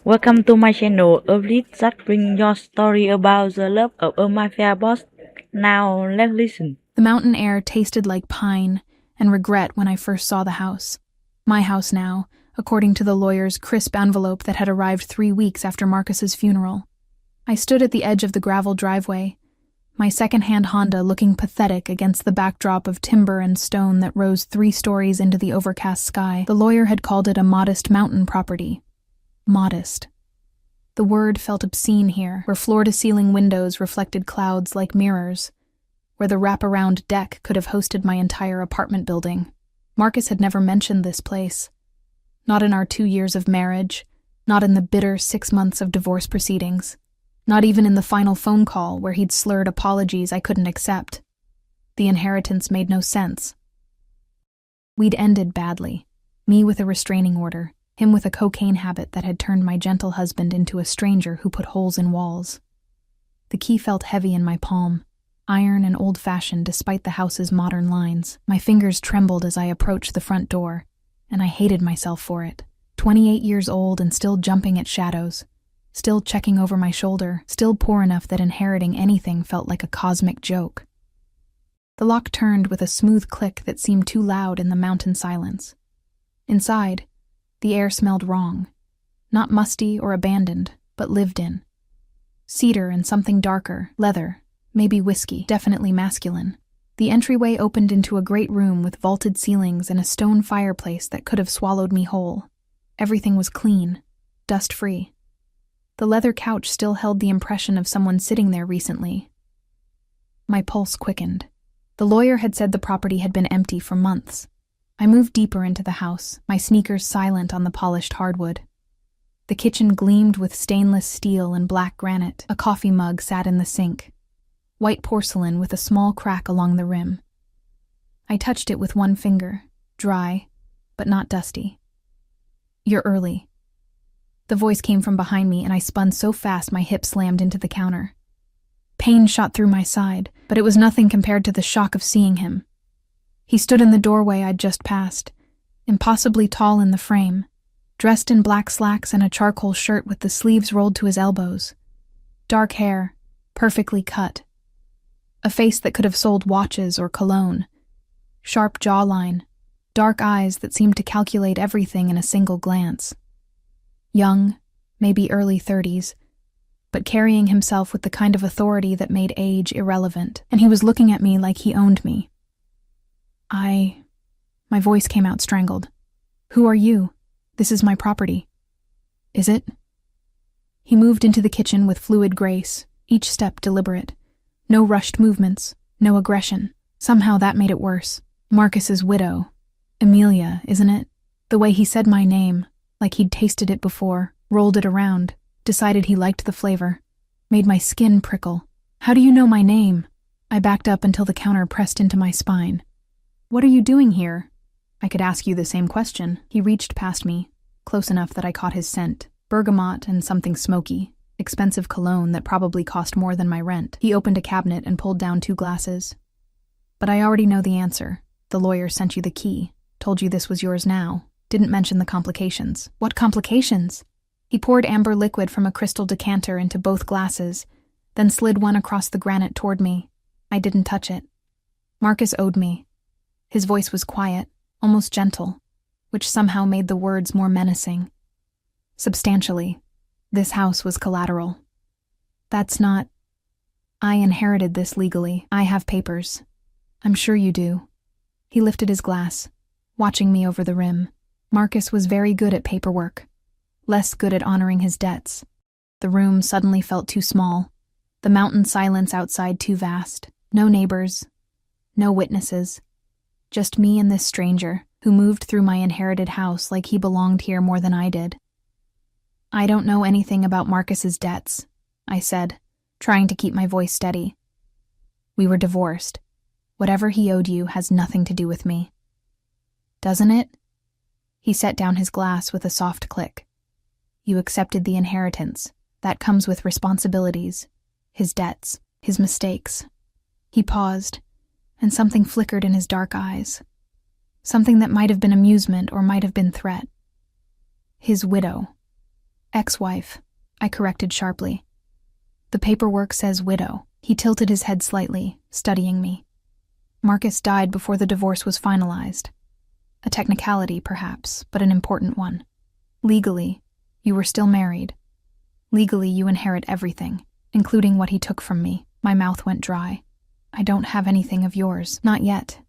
Welcome to my channel, a list that brings your story about the love of a mafia boss. Now let's listen. The mountain air tasted like pine and regret when I first saw the house. My house now, according to the lawyer's crisp envelope that had arrived 3 weeks after Marcus's funeral. I stood at the edge of the gravel driveway, my second-hand Honda looking pathetic against the backdrop of timber and stone that rose 3 stories into the overcast sky. The lawyer had called it a modest mountain property. Modest. The word felt obscene here, where floor-to-ceiling windows reflected clouds like mirrors, where the wraparound deck could have hosted my entire apartment building. Marcus had never mentioned this place. Not in our 2 years of marriage, not in the bitter 6 months of divorce proceedings, not even in the final phone call where he'd slurred apologies I couldn't accept. The inheritance made no sense. We'd ended badly, me with a restraining order, him with a cocaine habit that had turned my gentle husband into a stranger who put holes in walls. The key felt heavy in my palm, iron and old-fashioned despite the house's modern lines. My fingers trembled as I approached the front door, and I hated myself for it. 28 years old and still jumping at shadows, still checking over my shoulder, still poor enough that inheriting anything felt like a cosmic joke. The lock turned with a smooth click that seemed too loud in the mountain silence. Inside, the air smelled wrong. Not musty or abandoned, but lived in. Cedar and something darker, leather, maybe whiskey, definitely masculine. The entryway opened into a great room with vaulted ceilings and a stone fireplace that could have swallowed me whole. Everything was clean, dust-free. The leather couch still held the impression of someone sitting there recently. My pulse quickened. The lawyer had said the property had been empty for months. I moved deeper into the house, my sneakers silent on the polished hardwood. The kitchen gleamed with stainless steel and black granite. A coffee mug sat in the sink, white porcelain with a small crack along the rim. I touched it with one finger, dry, but not dusty. "You're early." The voice came from behind me, and I spun so fast my hip slammed into the counter. Pain shot through my side, but it was nothing compared to the shock of seeing him. He stood in the doorway I'd just passed, impossibly tall in the frame, dressed in black slacks and a charcoal shirt with the sleeves rolled to his elbows. Dark hair, perfectly cut. A face that could have sold watches or cologne. Sharp jawline, dark eyes that seemed to calculate everything in a single glance. Young, maybe early 30s, but carrying himself with the kind of authority that made age irrelevant, and he was looking at me like he owned me. My voice came out strangled. "Who are you? This is my property." "Is it?" He moved into the kitchen with fluid grace, each step deliberate. No rushed movements, no aggression. Somehow that made it worse. Marcus's widow. Amelia, isn't it? The way he said my name, like he'd tasted it before, rolled it around, decided he liked the flavor, made my skin prickle. "How do you know my name?" I backed up until the counter pressed into my spine. "What are you doing here?" "I could ask you the same question." He reached past me, close enough that I caught his scent. Bergamot and something smoky. Expensive cologne that probably cost more than my rent. He opened a cabinet and pulled down 2 glasses. "But I already know the answer. The lawyer sent you the key. Told you this was yours now. Didn't mention the complications." "What complications?" He poured amber liquid from a crystal decanter into both glasses, then slid one across the granite toward me. I didn't touch it. Marcus owed me. His voice was quiet, almost gentle, which somehow made the words more menacing. Substantially, this house was collateral. "That's not... I inherited this legally. I have papers. I'm sure you do." He lifted his glass, watching me over the rim. Marcus was very good at paperwork, less good at honoring his debts. The room suddenly felt too small, the mountain silence outside too vast. No neighbors, no witnesses. Just me and this stranger, who moved through my inherited house like he belonged here more than I did. "I don't know anything about Marcus's debts," I said, trying to keep my voice steady. "We were divorced. Whatever he owed you has nothing to do with me." "Doesn't it?" He set down his glass with a soft click. "You accepted the inheritance. That comes with responsibilities, his debts, his mistakes." He paused, and something flickered in his dark eyes. Something that might have been amusement or might have been threat. His widow. Ex-wife, I corrected sharply. The paperwork says widow. He tilted his head slightly, studying me. Marcus died before the divorce was finalized. A technicality, perhaps, but an important one. Legally, you were still married. Legally, you inherit everything, including what he took from me. My mouth went dry. I don't have anything of yours, not yet.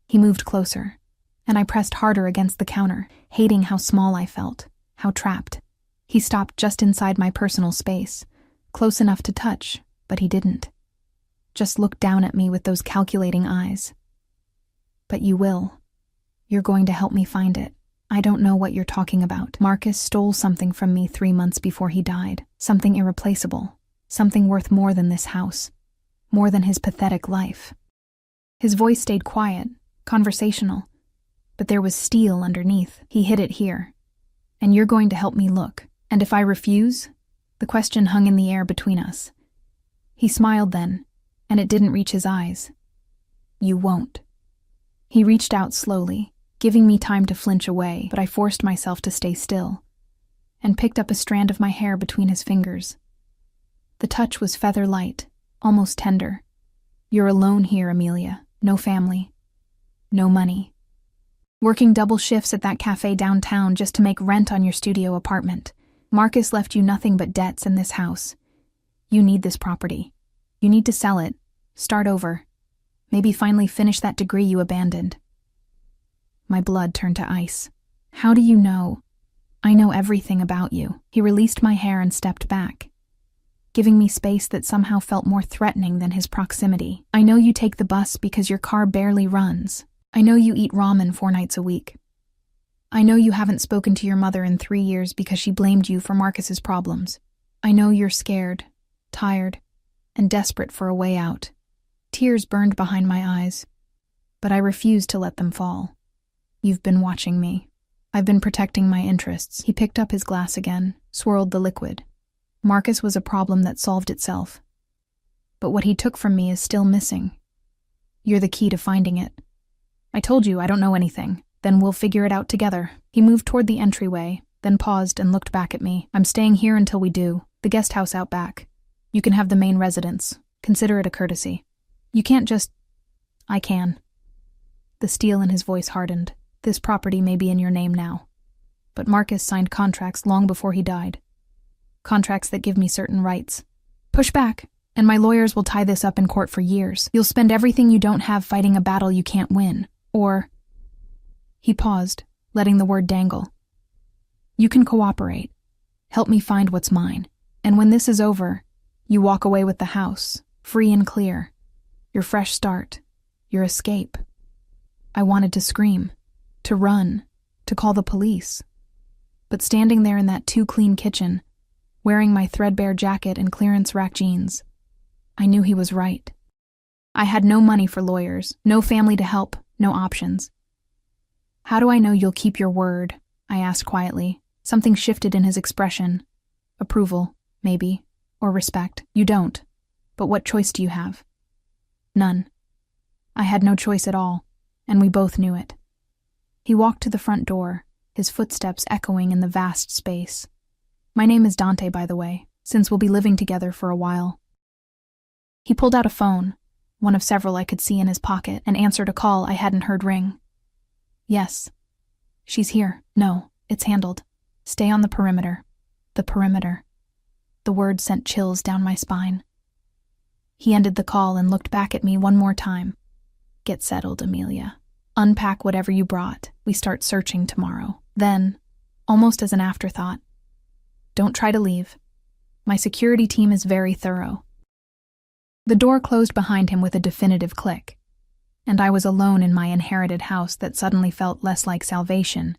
He moved closer, and I pressed harder against the counter, hating how small I felt, how trapped. He stopped just inside my personal space, close enough to touch, but he didn't. Just looked down at me with those calculating eyes. But you will. You're going to help me find it. I don't know what you're talking about. Marcus stole something from me 3 months before he died. Something irreplaceable. Something worth more than this house. More than his pathetic life. His voice stayed quiet, conversational. But there was steel underneath. He hid it here. And you're going to help me look. And if I refuse? The question hung in the air between us. He smiled then, and it didn't reach his eyes. You won't. He reached out slowly, giving me time to flinch away, but I forced myself to stay still, and picked up a strand of my hair between his fingers. The touch was feather light, almost tender. You're alone here, Amelia. No family. No money. Working double shifts at that cafe downtown just to make rent on your studio apartment. Marcus left you nothing but debts in this house. You need this property. You need to sell it, start over, maybe finally finish that degree you abandoned. My blood turned to ice. How do you know? I know everything about you. He released my hair and stepped back, giving me space that somehow felt more threatening than his proximity. I know you take the bus because your car barely runs. I know you eat ramen 4 nights a week. I know you haven't spoken to your mother in 3 years because she blamed you for Marcus's problems. I know you're scared, tired, and desperate for a way out. Tears burned behind my eyes, but I refused to let them fall. You've been watching me. I've been protecting my interests. He picked up his glass again, swirled the liquid. Marcus was a problem that solved itself. But what he took from me is still missing. You're the key to finding it. I told you I don't know anything. Then we'll figure it out together. He moved toward the entryway, then paused and looked back at me. I'm staying here until we do. The guest house out back. You can have the main residence. Consider it a courtesy. You can't just... I can. The steel in his voice hardened. This property may be in your name now. But Marcus signed contracts long before he died. Contracts that give me certain rights. Push back, and my lawyers will tie this up in court for years. You'll spend everything you don't have fighting a battle you can't win. Or... He paused, letting the word dangle. You can cooperate. Help me find what's mine. And when this is over, you walk away with the house, free and clear. Your fresh start. Your escape. I wanted to scream. To run. To call the police. But standing there in that too-clean kitchen, wearing my threadbare jacket and clearance rack jeans, I knew he was right. I had no money for lawyers, no family to help, no options. How do I know you'll keep your word? I asked quietly. Something shifted in his expression. Approval, maybe, or respect. You don't. But what choice do you have? None. I had no choice at all, and we both knew it. He walked to the front door, his footsteps echoing in the vast space. My name is Dante, by the way, since we'll be living together for a while. He pulled out a phone, one of several I could see in his pocket, and answered a call I hadn't heard ring. Yes. She's here. No, it's handled. Stay on the perimeter. The perimeter. The word sent chills down my spine. He ended the call and looked back at me one more time. Get settled, Amelia. Unpack whatever you brought. We start searching tomorrow. Then, almost as an afterthought, don't try to leave. My security team is very thorough. The door closed behind him with a definitive click, and I was alone in my inherited house that suddenly felt less like salvation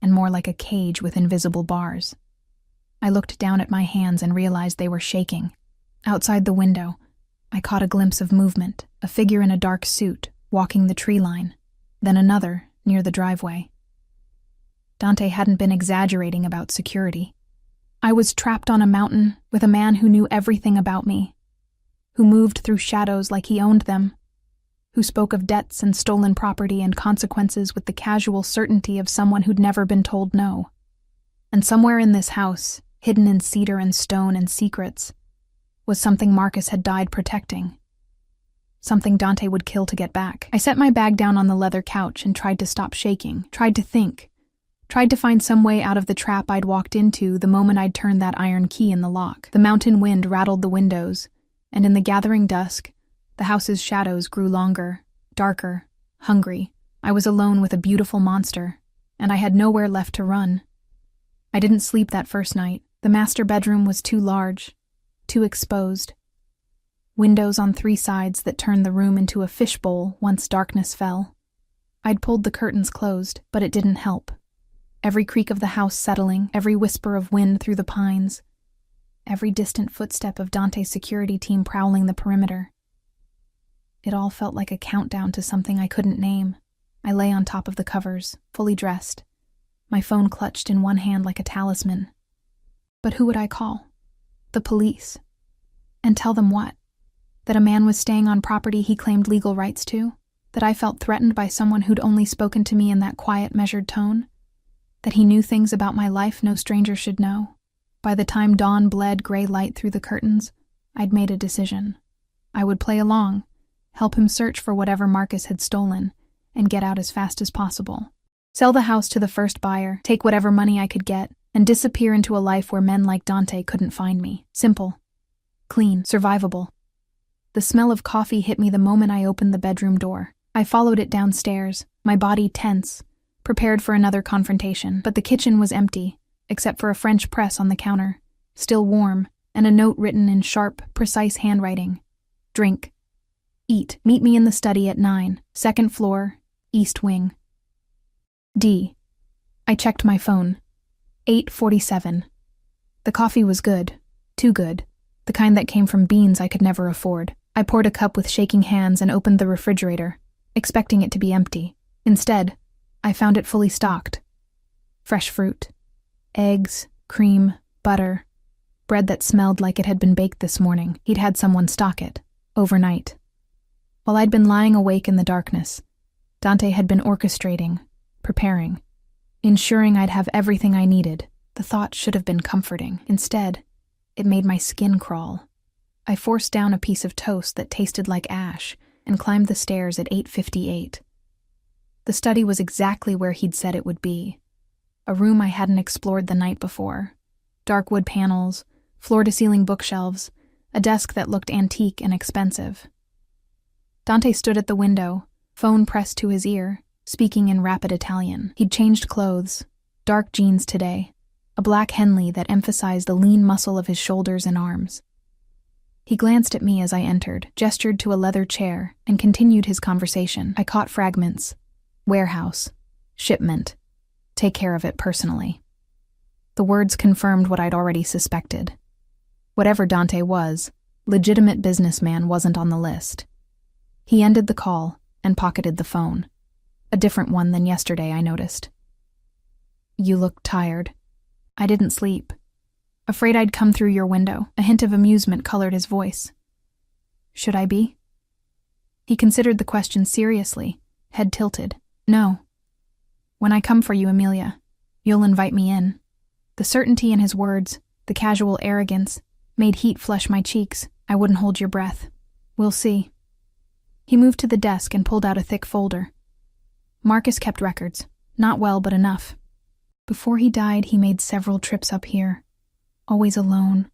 and more like a cage with invisible bars. I looked down at my hands and realized they were shaking. Outside the window, I caught a glimpse of movement, a figure in a dark suit walking the tree line, then another near the driveway. Dante hadn't been exaggerating about security. I was trapped on a mountain with a man who knew everything about me, who moved through shadows like he owned them, who spoke of debts and stolen property and consequences with the casual certainty of someone who'd never been told no. And somewhere in this house, hidden in cedar and stone and secrets, was something Marcus had died protecting. Something Dante would kill to get back. I set my bag down on the leather couch and tried to stop shaking, tried to think, tried to find some way out of the trap I'd walked into the moment I'd turned that iron key in the lock. The mountain wind rattled the windows, and in the gathering dusk, the house's shadows grew longer, darker, hungry. I was alone with a beautiful monster, and I had nowhere left to run. I didn't sleep that first night. The master bedroom was too large, too exposed. Windows on 3 sides that turned the room into a fishbowl once darkness fell. I'd pulled the curtains closed, but it didn't help. Every creak of the house settling, every whisper of wind through the pines, every distant footstep of Dante's security team prowling the perimeter. It all felt like a countdown to something I couldn't name. I lay on top of the covers, fully dressed, my phone clutched in one hand like a talisman. But who would I call? The police. And tell them what? That a man was staying on property he claimed legal rights to? That I felt threatened by someone who'd only spoken to me in that quiet, measured tone? That he knew things about my life no stranger should know? By the time dawn bled gray light through the curtains, I'd made a decision. I would play along, help him search for whatever Marcus had stolen, and get out as fast as possible. Sell the house to the first buyer, take whatever money I could get, and disappear into a life where men like Dante couldn't find me. Simple, clean, survivable. The smell of coffee hit me the moment I opened the bedroom door. I followed it downstairs, my body tense, prepared for another confrontation. But the kitchen was empty, except for a French press on the counter, still warm, and a note written in sharp, precise handwriting. Drink. Eat. Meet me in the study at 9, 2nd floor, East Wing. D. I checked my phone. 8:47. The coffee was good. Too good. The kind that came from beans I could never afford. I poured a cup with shaking hands and opened the refrigerator, expecting it to be empty. Instead, I found it fully stocked. Fresh fruit. Eggs, cream, butter. Bread that smelled like it had been baked this morning. He'd had someone stock it. Overnight. While I'd been lying awake in the darkness, Dante had been orchestrating, preparing, ensuring I'd have everything I needed. The thought should have been comforting. Instead, it made my skin crawl. I forced down a piece of toast that tasted like ash and climbed the stairs at 8:58. The study was exactly where he'd said it would be. A room I hadn't explored the night before. Dark wood panels, floor-to-ceiling bookshelves, a desk that looked antique and expensive. Dante stood at the window, phone pressed to his ear, speaking in rapid Italian. He'd changed clothes, dark jeans today, a black Henley that emphasized the lean muscle of his shoulders and arms. He glanced at me as I entered, gestured to a leather chair, and continued his conversation. I caught fragments. Warehouse. Shipment. Take care of it personally. The words confirmed what I'd already suspected. Whatever Dante was, legitimate businessman wasn't on the list. He ended the call and pocketed the phone. A different one than yesterday, I noticed. You look tired. I didn't sleep. Afraid I'd come through your window. A hint of amusement colored his voice. Should I be? He considered the question seriously, head tilted. No. When I come for you, Amelia, you'll invite me in. The certainty in his words, the casual arrogance, made heat flush my cheeks. I wouldn't hold your breath. We'll see. He moved to the desk and pulled out a thick folder. Marcus kept records. Not well, but enough. Before he died, he made several trips up here. Always alone.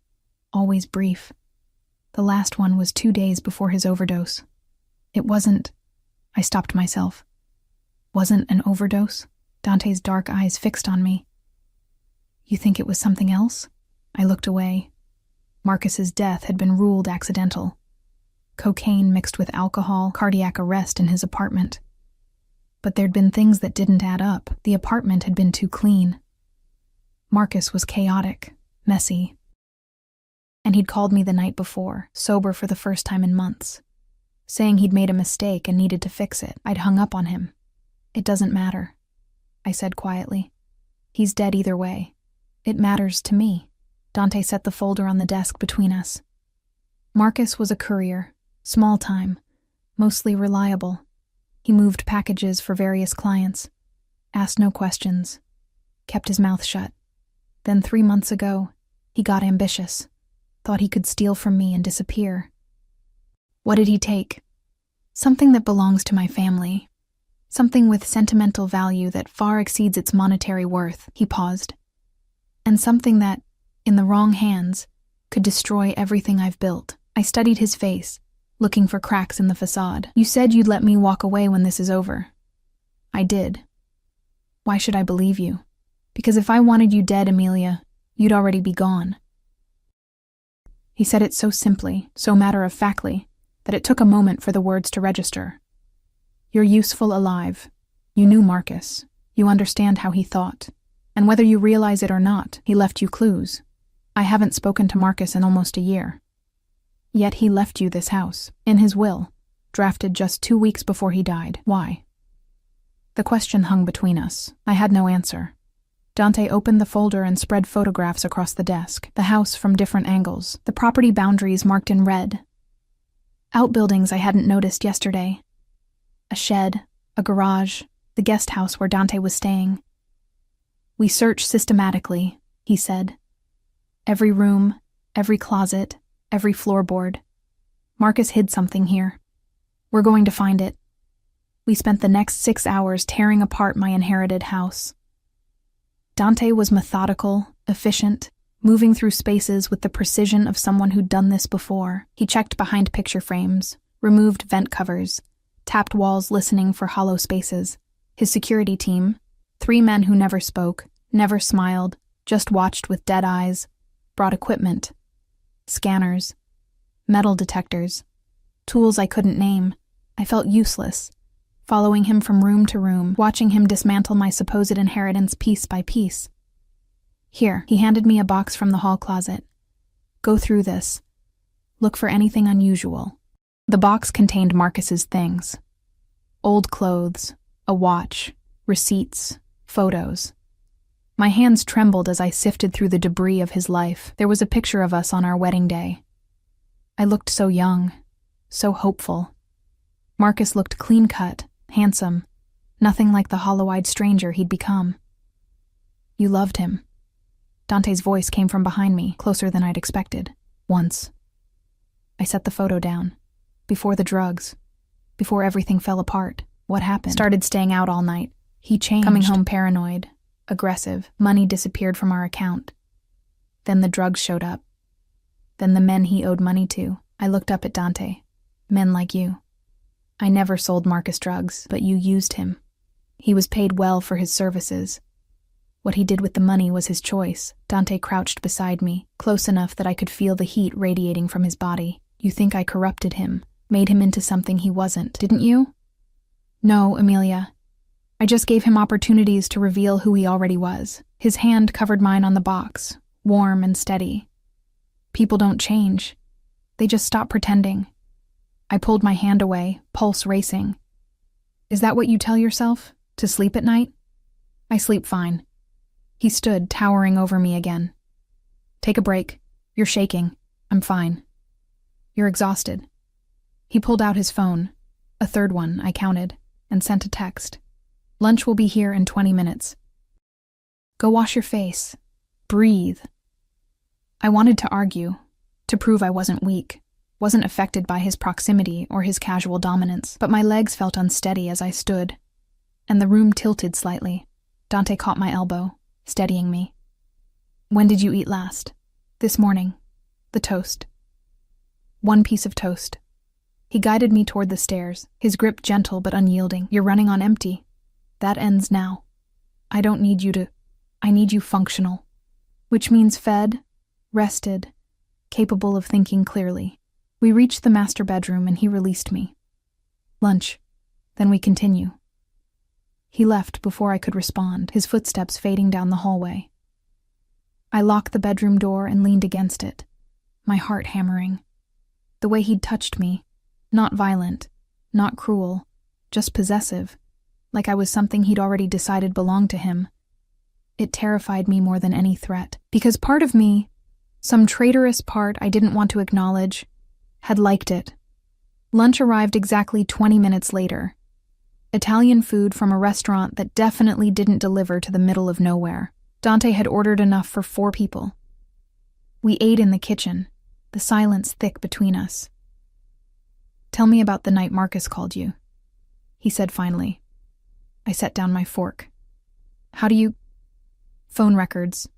Always brief. The last one was 2 days before his overdose. It wasn't... I stopped myself. Wasn't an overdose? Dante's dark eyes fixed on me. You think it was something else? I looked away. Marcus's death had been ruled accidental. Cocaine mixed with alcohol, cardiac arrest in his apartment. But there'd been things that didn't add up. The apartment had been too clean. Marcus was chaotic, messy. And he'd called me the night before, sober for the first time in months, saying he'd made a mistake and needed to fix it. I'd hung up on him. It doesn't matter, I said quietly. He's dead either way. It matters to me. Dante set the folder on the desk between us. Marcus was a courier, small time, mostly reliable. He moved packages for various clients, asked no questions, kept his mouth shut. Then 3 months ago, he got ambitious, thought he could steal from me and disappear. What did he take? Something that belongs to my family. Something with sentimental value that far exceeds its monetary worth. He paused. And something that, in the wrong hands, could destroy everything I've built. I studied his face, looking for cracks in the facade. You said you'd let me walk away when this is over. I did. Why should I believe you? Because if I wanted you dead, Amelia, you'd already be gone. He said it so simply, so matter-of-factly, that it took a moment for the words to register. You're useful alive. You knew Marcus. You understand how he thought. And whether you realize it or not, he left you clues. I haven't spoken to Marcus in almost a year. Yet he left you this house, in his will, drafted just 2 weeks before he died. Why? The question hung between us. I had no answer. Dante opened the folder and spread photographs across the desk, the house from different angles, the property boundaries marked in red. Outbuildings I hadn't noticed yesterday. A shed, a garage, the guest house where Dante was staying. We searched systematically, he said. Every room, every closet, every floorboard. Marcus hid something here. We're going to find it. We spent the next 6 hours tearing apart my inherited house. Dante was methodical, efficient, moving through spaces with the precision of someone who'd done this before. He checked behind picture frames, removed vent covers, tapped walls listening for hollow spaces. His security team, 3 men who never spoke, never smiled, just watched with dead eyes, brought equipment. Scanners, metal detectors, tools I couldn't name. I felt useless, following him from room to room, watching him dismantle my supposed inheritance piece by piece. Here, he handed me a box from the hall closet. Go through this. Look for anything unusual. The box contained Marcus's things. Old clothes, a watch, receipts, photos. My hands trembled as I sifted through the debris of his life. There was a picture of us on our wedding day. I looked so young, so hopeful. Marcus looked clean-cut, handsome, nothing like the hollow-eyed stranger he'd become. You loved him. Dante's voice came from behind me, closer than I'd expected. Once. I set the photo down. Before the drugs. Before everything fell apart. What happened? Started staying out all night. He changed. Coming home paranoid, aggressive. Money disappeared from our account. Then the drugs showed up. Then the men he owed money to. I looked up at Dante. Men like you. I never sold Marcus drugs, but you used him. He was paid well for his services. What he did with the money was his choice. Dante crouched beside me, close enough that I could feel the heat radiating from his body. You think I corrupted him, made him into something he wasn't, didn't you? No, Amelia. I just gave him opportunities to reveal who he already was. His hand covered mine on the box, warm and steady. People don't change. They just stop pretending. I pulled my hand away, pulse racing. Is that what you tell yourself? To sleep at night? I sleep fine. He stood, towering over me again. Take a break. You're shaking. I'm fine. You're exhausted. He pulled out his phone, a third one, I counted, and sent a text. Lunch will be here in 20 minutes. Go wash your face. Breathe. I wanted to argue, to prove I wasn't weak, wasn't affected by his proximity or his casual dominance, but my legs felt unsteady as I stood, and the room tilted slightly. Dante caught my elbow, steadying me. When did you eat last? This morning. The toast. 1 piece of toast. He guided me toward the stairs, his grip gentle but unyielding. You're running on empty. That ends now. I don't need you to... I need you functional. Which means fed, rested, capable of thinking clearly. We reached the master bedroom and he released me. Lunch. Then we continue. He left before I could respond, his footsteps fading down the hallway. I locked the bedroom door and leaned against it, my heart hammering. The way he'd touched me, not violent, not cruel, just possessive, like I was something he'd already decided belonged to him. It terrified me more than any threat, because part of me, some traitorous part I didn't want to acknowledge, had liked it. Lunch arrived exactly 20 minutes later. Italian food from a restaurant that definitely didn't deliver to the middle of nowhere. Dante had ordered enough for 4 people. We ate in the kitchen, the silence thick between us. "Tell me about the night Marcus called you," he said finally. I set down my fork. "How do you—" "Phone records.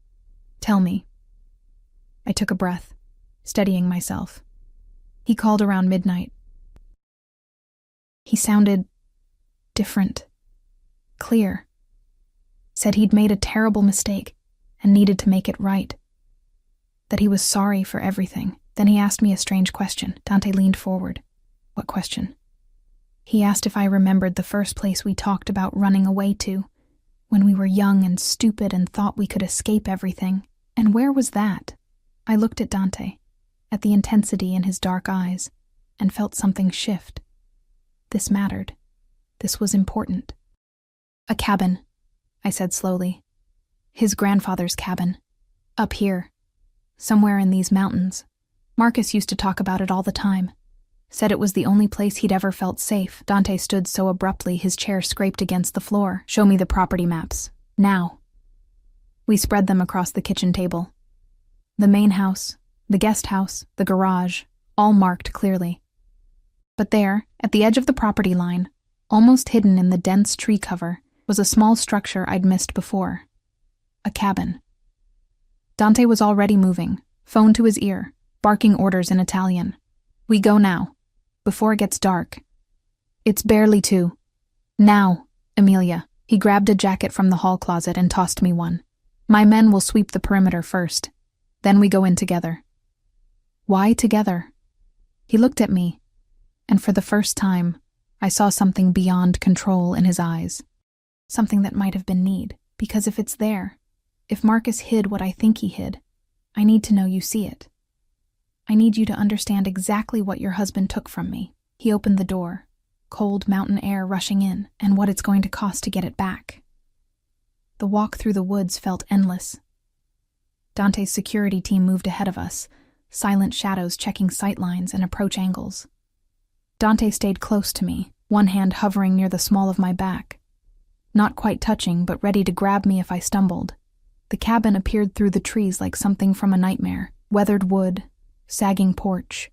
Tell me." I took a breath, steadying myself. "He called around midnight. He sounded different, clear. Said he'd made a terrible mistake and needed to make it right. That he was sorry for everything. Then he asked me a strange question." Dante leaned forward. "What question?" "He asked if I remembered the first place we talked about running away to, when we were young and stupid and thought we could escape everything. And where was that?" I looked at Dante, at the intensity in his dark eyes, and felt something shift. This mattered. This was important. "A cabin," I said slowly. "His grandfather's cabin. Up here. Somewhere in these mountains. Marcus used to talk about it all the time. Said it was the only place he'd ever felt safe." Dante stood so abruptly his chair scraped against the floor. "Show me the property maps. Now." We spread them across the kitchen table. The main house, the guest house, the garage, all marked clearly. But there, at the edge of the property line, almost hidden in the dense tree cover, was a small structure I'd missed before. A cabin. Dante was already moving, phone to his ear, barking orders in Italian. "We go now, before it gets dark." "It's barely 2. Now, Amelia." He grabbed a jacket from the hall closet and tossed me one. "My men will sweep the perimeter first. Then we go in together." "Why together?" He looked at me, and for the first time, I saw something beyond control in his eyes. Something that might have been need, because if it's there, if Marcus hid what I think he hid, I need to know you see it. I need you to understand exactly what your husband took from me." He opened the door, cold mountain air rushing in, "and what it's going to cost to get it back." The walk through the woods felt endless. Dante's security team moved ahead of us, silent shadows checking sight lines and approach angles. Dante stayed close to me, one hand hovering near the small of my back. Not quite touching, but ready to grab me if I stumbled. The cabin appeared through the trees like something from a nightmare. Weathered wood, sagging porch,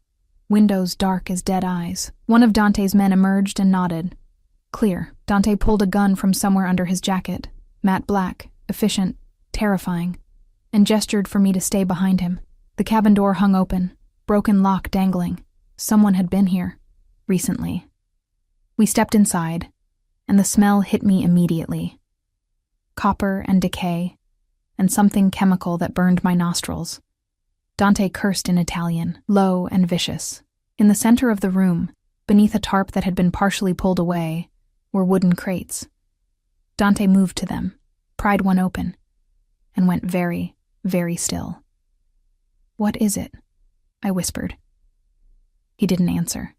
windows dark as dead eyes. One of Dante's men emerged and nodded. Clear. Dante pulled a gun from somewhere under his jacket, matte black, efficient, terrifying, and gestured for me to stay behind him. The cabin door hung open, broken lock dangling. Someone had been here, recently. We stepped inside, and the smell hit me immediately. Copper and decay, and something chemical that burned my nostrils. Dante cursed in Italian, low and vicious. In the center of the room, beneath a tarp that had been partially pulled away, were wooden crates. Dante moved to them, pried one open, and went very, very still. "What is it?" I whispered. He didn't answer,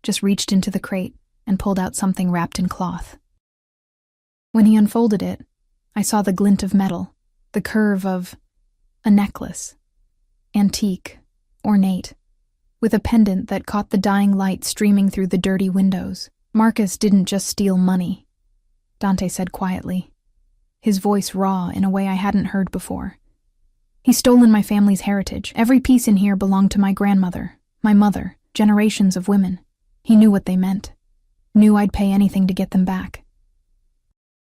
just reached into the crate and pulled out something wrapped in cloth. When he unfolded it, I saw the glint of metal, the curve of a necklace, antique, ornate, with a pendant that caught the dying light streaming through the dirty windows. "Marcus didn't just steal money," Dante said quietly, his voice raw in a way I hadn't heard before. "He stole my family's heritage. Every piece in here belonged to my grandmother, my mother, generations of women. He knew what they meant. Knew I'd pay anything to get them back."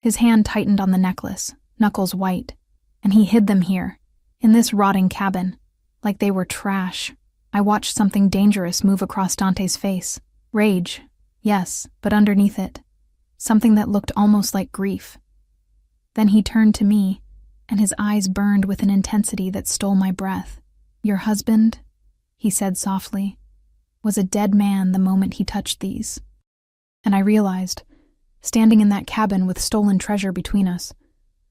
His hand tightened on the necklace, knuckles white, and he hid them here, in this rotting cabin, like they were trash. I watched something dangerous move across Dante's face. Rage, yes, but underneath it, something that looked almost like grief. Then he turned to me, and his eyes burned with an intensity that stole my breath. "Your husband," he said softly, "was a dead man the moment he touched these." And I realized, standing in that cabin with stolen treasure between us,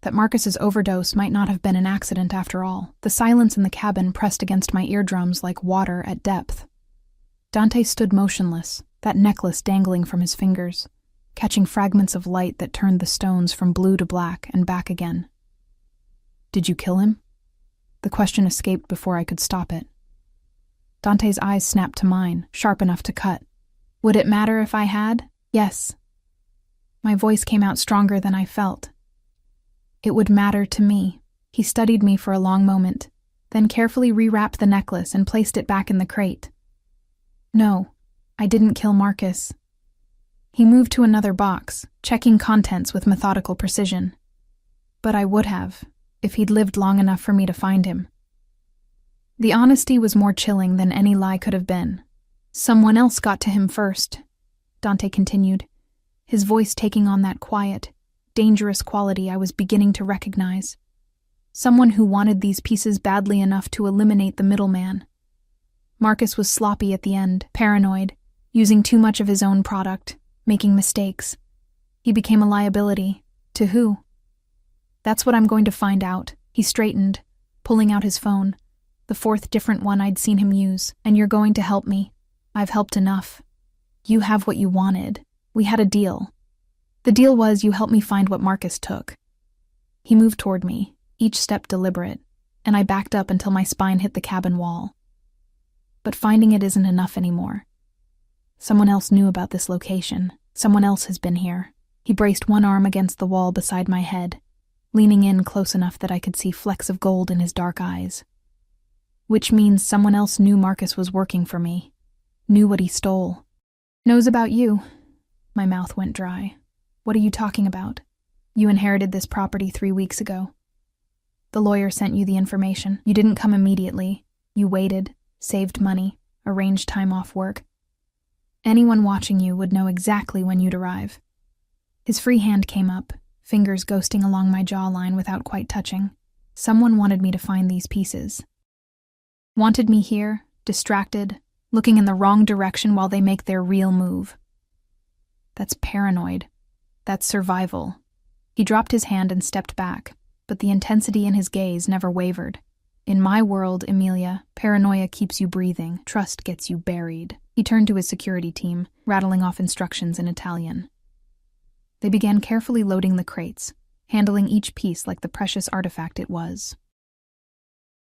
that Marcus's overdose might not have been an accident after all. The silence in the cabin pressed against my eardrums like water at depth. Dante stood motionless, that necklace dangling from his fingers, catching fragments of light that turned the stones from blue to black and back again. "Did you kill him?" The question escaped before I could stop it. Dante's eyes snapped to mine, sharp enough to cut. "Would it matter if I had?" "Yes." My voice came out stronger than I felt. "It would matter to me." He studied me for a long moment, then carefully rewrapped the necklace and placed it back in the crate. No, I didn't kill Marcus. He moved to another box, checking contents with methodical precision. But I would have, if he'd lived long enough for me to find him. The honesty was more chilling than any lie could have been. Someone else got to him first, Dante continued, his voice taking on that quiet, dangerous quality I was beginning to recognize. Someone who wanted these pieces badly enough to eliminate the middleman. Marcus was sloppy at the end, paranoid, using too much of his own product, making mistakes. He became a liability. To who? That's what I'm going to find out. He straightened, pulling out his phone, the fourth different one I'd seen him use. And you're going to help me. I've helped enough. You have what you wanted. We had a deal. The deal was you helped me find what Marcus took. He moved toward me, each step deliberate, and I backed up until my spine hit the cabin wall. But finding it isn't enough anymore. Someone else knew about this location. Someone else has been here. He braced one arm against the wall beside my head, leaning in close enough that I could see flecks of gold in his dark eyes. Which means someone else knew Marcus was working for me, knew what he stole. Knows about you. My mouth went dry. What are you talking about? You inherited this property 3 weeks ago. The lawyer sent you the information. You didn't come immediately. You waited, saved money, arranged time off work. Anyone watching you would know exactly when you'd arrive. His free hand came up, fingers ghosting along my jawline without quite touching. Someone wanted me to find these pieces. Wanted me here, distracted, looking in the wrong direction while they make their real move. That's paranoid. That's survival. He dropped his hand and stepped back, but the intensity in his gaze never wavered. In my world, Emilia, paranoia keeps you breathing, trust gets you buried. He turned to his security team, rattling off instructions in Italian. They began carefully loading the crates, handling each piece like the precious artifact it was.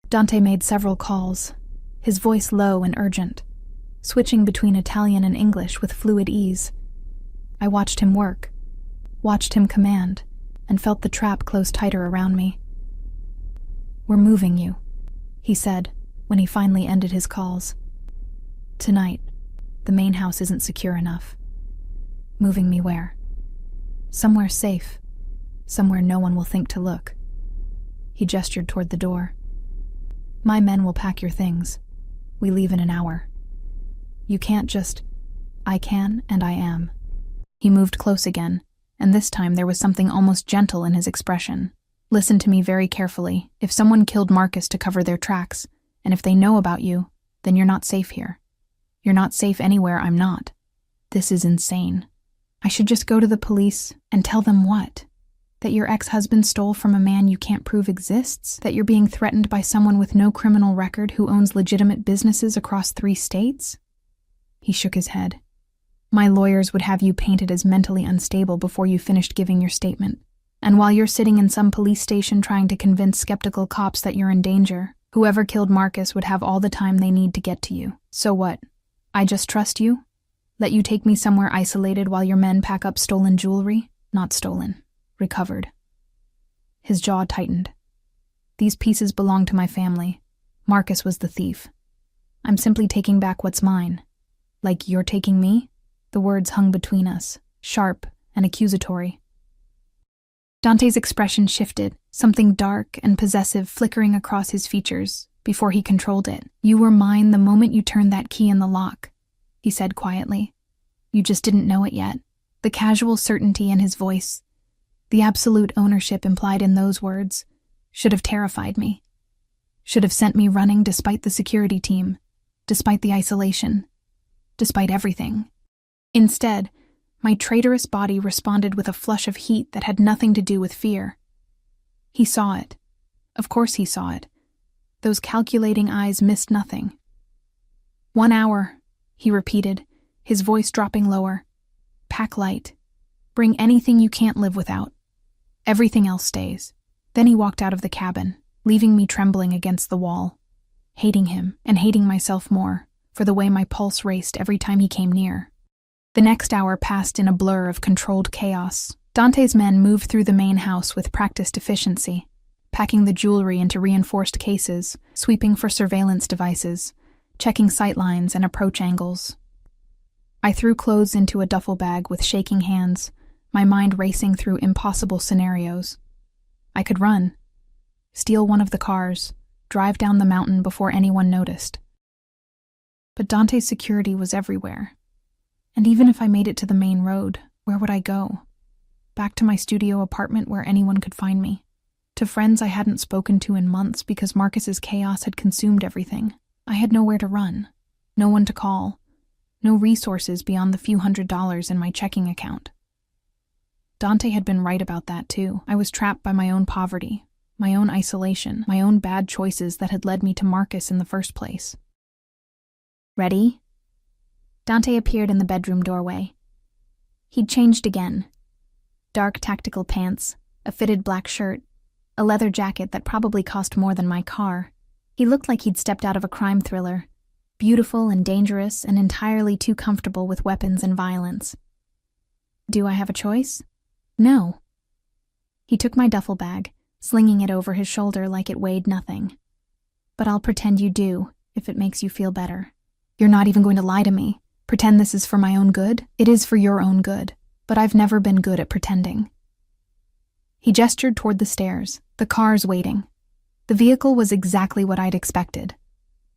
Dante made several calls, his voice low and urgent, switching between Italian and English with fluid ease. I watched him work, watched him command, and felt the trap close tighter around me. We're moving you, he said, when he finally ended his calls. Tonight, the main house isn't secure enough. Moving me where? Somewhere safe, somewhere no one will think to look. He gestured toward the door. My men will pack your things. We leave in an hour. You can't just... I can, and I am. He moved close again, and this time there was something almost gentle in his expression. Listen to me very carefully. If someone killed Marcus to cover their tracks, and if they know about you, then you're not safe here. You're not safe anywhere I'm not. This is insane. I should just go to the police and tell them what? That your ex-husband stole from a man you can't prove exists? That you're being threatened by someone with no criminal record who owns legitimate businesses across 3 states? He shook his head. My lawyers would have you painted as mentally unstable before you finished giving your statement. And while you're sitting in some police station trying to convince skeptical cops that you're in danger, whoever killed Marcus would have all the time they need to get to you. So what? I just trust you? Let you take me somewhere isolated while your men pack up stolen jewelry? Not stolen. Recovered. His jaw tightened. These pieces belong to my family. Marcus was the thief. I'm simply taking back what's mine. Like you're taking me? The words hung between us, sharp and accusatory. Dante's expression shifted, something dark and possessive flickering across his features, before he controlled it. You were mine the moment you turned that key in the lock, he said quietly. You just didn't know it yet. The casual certainty in his voice, the absolute ownership implied in those words, should have terrified me. Should have sent me running despite the security team, despite the isolation, despite everything. Instead, my traitorous body responded with a flush of heat that had nothing to do with fear. He saw it. Of course he saw it. Those calculating eyes missed nothing. 1 hour, he repeated, his voice dropping lower. Pack light. Bring anything you can't live without. Everything else stays. Then he walked out of the cabin, leaving me trembling against the wall, hating him and hating myself more for the way my pulse raced every time he came near. The next hour passed in a blur of controlled chaos. Dante's men moved through the main house with practiced efficiency, packing the jewelry into reinforced cases, sweeping for surveillance devices, checking sightlines and approach angles. I threw clothes into a duffel bag with shaking hands, my mind racing through impossible scenarios. I could run, steal one of the cars, drive down the mountain before anyone noticed. But Dante's security was everywhere. And even if I made it to the main road, where would I go? Back to my studio apartment where anyone could find me. To friends I hadn't spoken to in months because Marcus's chaos had consumed everything. I had nowhere to run, no one to call, no resources beyond the few $100s in my checking account. Dante had been right about that too. I was trapped by my own poverty, my own isolation, my own bad choices that had led me to Marcus in the first place. Ready? Dante appeared in the bedroom doorway. He'd changed again. Dark tactical pants, a fitted black shirt, a leather jacket that probably cost more than my car. He looked like he'd stepped out of a crime thriller, beautiful and dangerous and entirely too comfortable with weapons and violence. Do I have a choice? No. He took my duffel bag, slinging it over his shoulder like it weighed nothing. But I'll pretend you do, if it makes you feel better. You're not even going to lie to me. Pretend this is for my own good? It is for your own good, but I've never been good at pretending. He gestured toward the stairs, the cars waiting. The vehicle was exactly what I'd expected.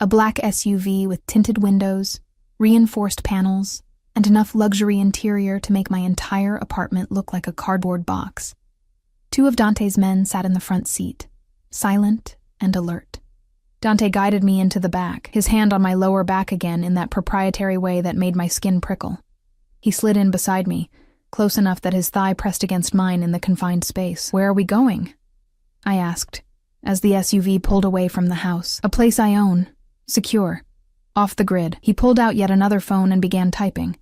A black SUV with tinted windows, reinforced panels, and enough luxury interior to make my entire apartment look like a cardboard box. 2 of Dante's men sat in the front seat, silent and alert. Dante guided me into the back, his hand on my lower back again in that proprietary way that made my skin prickle. He slid in beside me, close enough that his thigh pressed against mine in the confined space. "Where are we going?" I asked, as the SUV pulled away from the house. "A place I own. Secure. Off the grid." He pulled out yet another phone and began typing.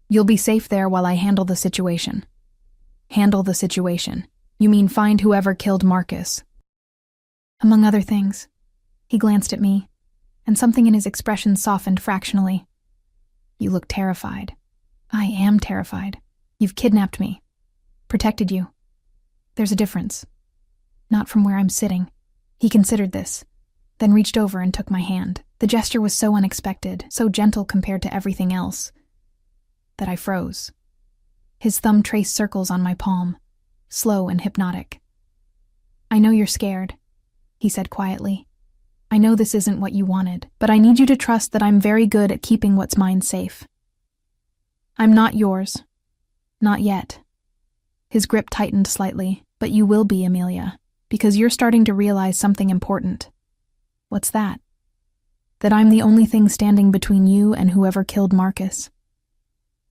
"You'll be safe there while I handle the situation." "Handle the situation? You mean find whoever killed Marcus?" "Among other things." He glanced at me, and something in his expression softened fractionally. "You look terrified." "I am terrified. You've kidnapped me. Protected you. There's a difference. Not from where I'm sitting." He considered this, then reached over and took my hand. The gesture was so unexpected, so gentle compared to everything else, that I froze. His thumb traced circles on my palm, slow and hypnotic. "I know you're scared," he said quietly. "I know this isn't what you wanted, but I need you to trust that I'm very good at keeping what's mine safe. I'm not yours. Not yet." His grip tightened slightly. "But you will be, Amelia, because you're starting to realize something important." "What's that?" "That I'm the only thing standing between you and whoever killed Marcus.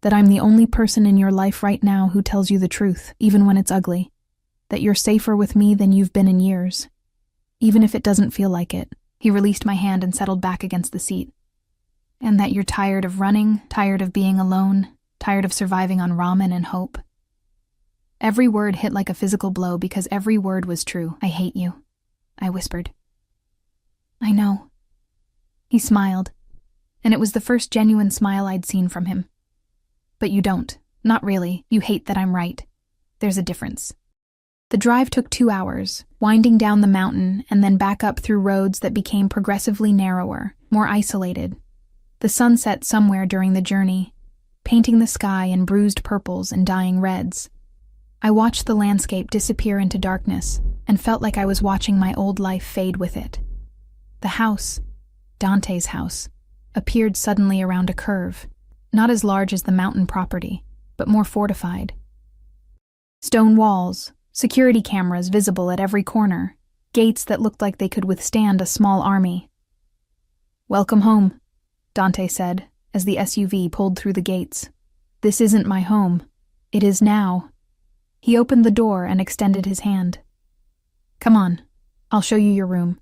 That I'm the only person in your life right now who tells you the truth, even when it's ugly. That you're safer with me than you've been in years, even if it doesn't feel like it." He released my hand and settled back against the seat. "And that you're tired of running, tired of being alone, tired of surviving on ramen and hope." Every word hit like a physical blow because every word was true. "I hate you," I whispered. "I know." He smiled, and it was the first genuine smile I'd seen from him. "But you don't. Not really. You hate that I'm right. There's a difference." The drive took 2 hours, winding down the mountain and then back up through roads that became progressively narrower, more isolated. The sun set somewhere during the journey, painting the sky in bruised purples and dying reds. I watched the landscape disappear into darkness and felt like I was watching my old life fade with it. The house, Dante's house, appeared suddenly around a curve, not as large as the mountain property, but more fortified. Stone walls, security cameras visible at every corner, gates that looked like they could withstand a small army. "Welcome home," Dante said, as the SUV pulled through the gates. "This isn't my home. It is now." He opened the door and extended his hand. "Come on, I'll show you your room."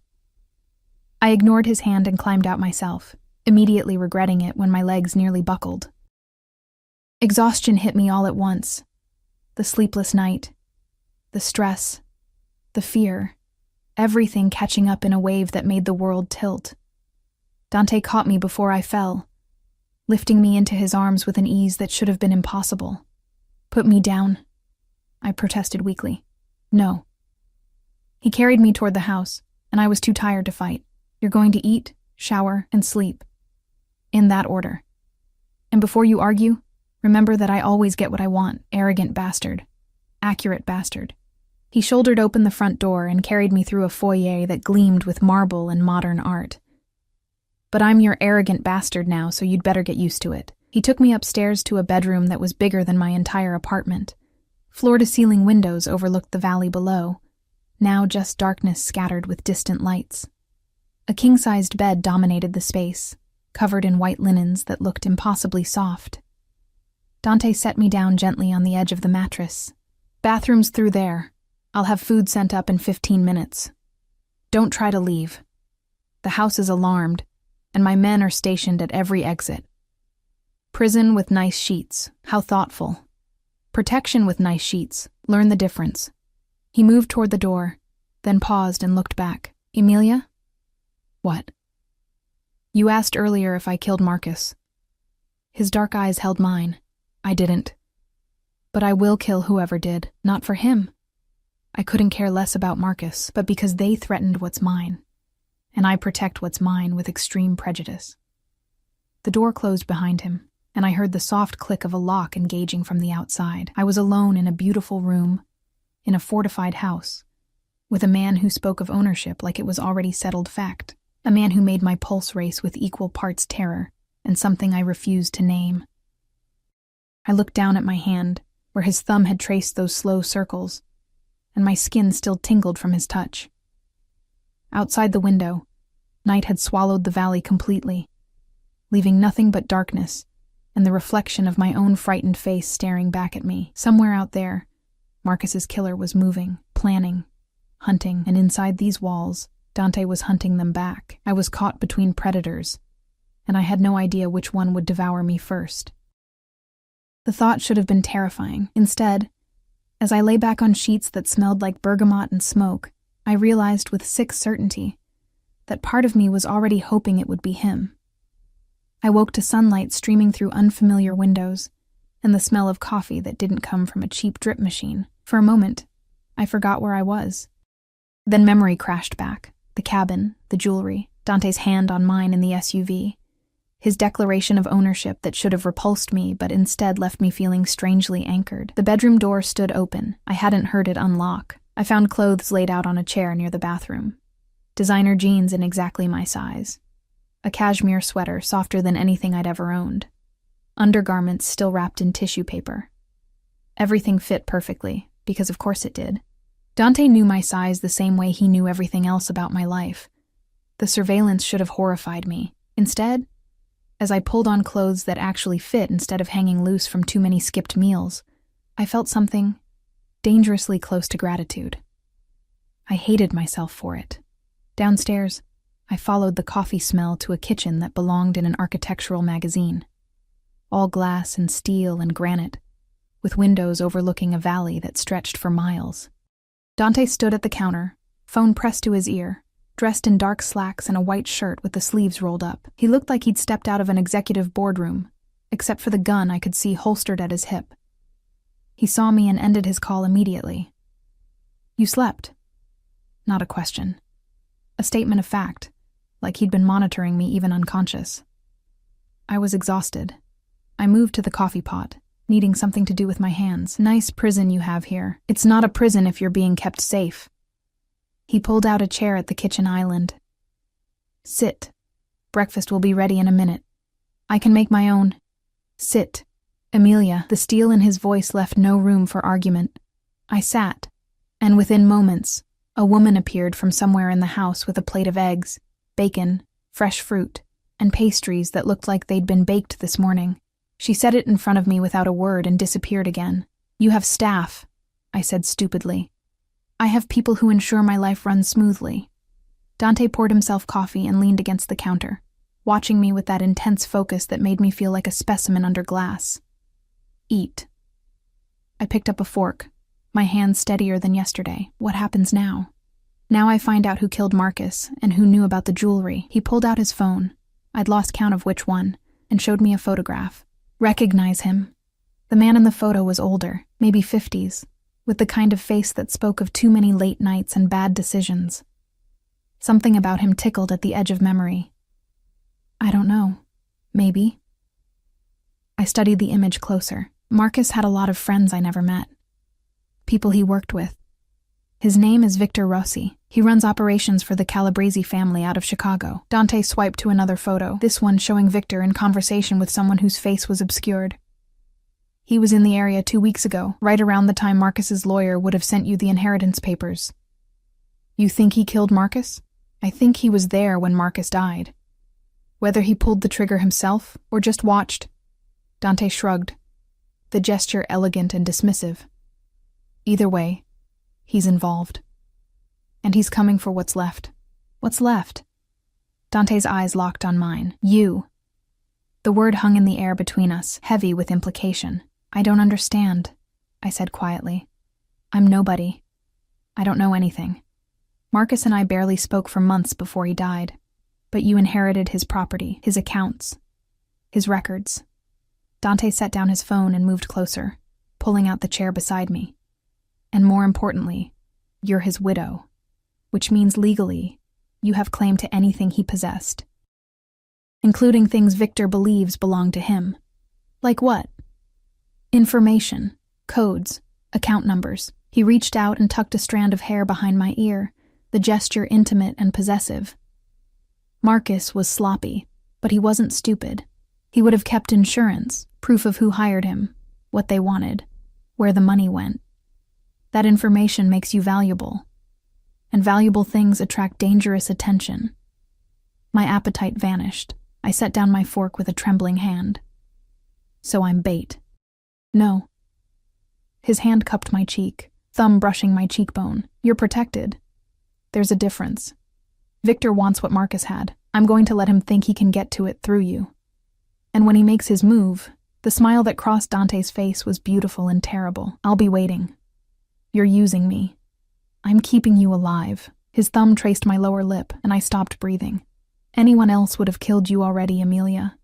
I ignored his hand and climbed out myself, immediately regretting it when my legs nearly buckled. Exhaustion hit me all at once. The sleepless night, the stress, the fear, everything catching up in a wave that made the world tilt. Dante caught me before I fell, lifting me into his arms with an ease that should have been impossible. "Put me down," I protested weakly. "No." He carried me toward the house, and I was too tired to fight. You're going to eat, shower, and sleep. In that order. And before you argue, remember that I always get what I want, arrogant bastard. Accurate bastard. He shouldered open the front door and carried me through a foyer that gleamed with marble and modern art. But I'm your arrogant bastard now, so you'd better get used to it. He took me upstairs to a bedroom that was bigger than my entire apartment. Floor-to-ceiling windows overlooked the valley below, now just darkness scattered with distant lights. A king-sized bed dominated the space, covered in white linens that looked impossibly soft. Dante set me down gently on the edge of the mattress. Bathroom's through there. I'll have food sent up in 15 minutes. Don't try to leave. The house is alarmed, and my men are stationed at every exit. Prison with nice sheets. How thoughtful. Protection with nice sheets. Learn the difference. He moved toward the door, then paused and looked back. Emilia? What? You asked earlier if I killed Marcus. His dark eyes held mine. I didn't. But I will kill whoever did, not for him. I couldn't care less about Marcus, but because they threatened what's mine. And I protect what's mine with extreme prejudice. The door closed behind him, and I heard the soft click of a lock engaging from the outside. I was alone in a beautiful room, in a fortified house, with a man who spoke of ownership like it was already settled fact. A man who made my pulse race with equal parts terror and something I refused to name. I looked down at my hand, where his thumb had traced those slow circles, and my skin still tingled from his touch. Outside the window, night had swallowed the valley completely, leaving nothing but darkness and the reflection of my own frightened face staring back at me. Somewhere out there, Marcus's killer was moving, planning, hunting, and inside these walls, Dante was hunting them back. I was caught between predators, and I had no idea which one would devour me first. The thought should have been terrifying. Instead, as I lay back on sheets that smelled like bergamot and smoke, I realized with sick certainty that part of me was already hoping it would be him. I woke to sunlight streaming through unfamiliar windows and the smell of coffee that didn't come from a cheap drip machine. For a moment, I forgot where I was. Then memory crashed back. The cabin, the jewelry, Dante's hand on mine in the SUV, his declaration of ownership that should have repulsed me but instead left me feeling strangely anchored. The bedroom door stood open. I hadn't heard it unlock. I found clothes laid out on a chair near the bathroom. Designer jeans in exactly my size. A cashmere sweater softer than anything I'd ever owned. Undergarments still wrapped in tissue paper. Everything fit perfectly, because of course it did. Dante knew my size the same way he knew everything else about my life. The surveillance should have horrified me. Instead, as I pulled on clothes that actually fit instead of hanging loose from too many skipped meals, I felt something dangerously close to gratitude. I hated myself for it. Downstairs, I followed the coffee smell to a kitchen that belonged in an architectural magazine. All glass and steel and granite, with windows overlooking a valley that stretched for miles. Dante stood at the counter, phone pressed to his ear, dressed in dark slacks and a white shirt with the sleeves rolled up. He looked like he'd stepped out of an executive boardroom, except for the gun I could see holstered at his hip. He saw me and ended his call immediately. You slept. Not a question. A statement of fact, like he'd been monitoring me even unconscious. I was exhausted. I moved to the coffee pot, needing something to do with my hands. Nice prison you have here. It's not a prison if you're being kept safe. He pulled out a chair at the kitchen island. Sit. Breakfast will be ready in a minute. I can make my own. Sit. Emilia, the steel in his voice left no room for argument. I sat, and within moments, a woman appeared from somewhere in the house with a plate of eggs, bacon, fresh fruit, and pastries that looked like they'd been baked this morning. She set it in front of me without a word and disappeared again. You have staff, I said stupidly. I have people who ensure my life runs smoothly. Dante poured himself coffee and leaned against the counter, watching me with that intense focus that made me feel like a specimen under glass. Eat. I picked up a fork, my hand steadier than yesterday. What happens now? Now I find out who killed Marcus and who knew about the jewelry. He pulled out his phone, I'd lost count of which one, and showed me a photograph. Recognize him. The man in the photo was older, maybe 50s, with the kind of face that spoke of too many late nights and bad decisions. Something about him tickled at the edge of memory. I don't know. Maybe. I studied the image closer. Marcus had a lot of friends I never met. People he worked with. His name is Victor Rossi. He runs operations for the Calabrese family out of Chicago. Dante swiped to another photo, this one showing Victor in conversation with someone whose face was obscured. He was in the area 2 weeks ago, right around the time Marcus's lawyer would have sent you the inheritance papers. You think he killed Marcus? I think he was there when Marcus died. Whether he pulled the trigger himself or just watched. Dante shrugged, the gesture elegant and dismissive. Either way, he's involved. And he's coming for what's left. What's left? Dante's eyes locked on mine. You. The word hung in the air between us, heavy with implication. I don't understand, I said quietly. I'm nobody. I don't know anything. Marcus and I barely spoke for months before he died. But you inherited his property, his accounts, his records. Dante set down his phone and moved closer, pulling out the chair beside me. And more importantly, you're his widow, which means legally, you have claim to anything he possessed, including things Victor believes belong to him. Like what? Information, codes, account numbers. He reached out and tucked a strand of hair behind my ear, the gesture intimate and possessive. Marcus was sloppy, but he wasn't stupid. He would have kept insurance, proof of who hired him, what they wanted, where the money went. That information makes you valuable, and valuable things attract dangerous attention. My appetite vanished. I set down my fork with a trembling hand. So I'm bait. No. His hand cupped my cheek, thumb brushing my cheekbone. You're protected. There's a difference. Victor wants what Marcus had. I'm going to let him think he can get to it through you. And when he makes his move, the smile that crossed Dante's face was beautiful and terrible. I'll be waiting. You're using me. I'm keeping you alive. His thumb traced my lower lip, and I stopped breathing. Anyone else would have killed you already, Amelia,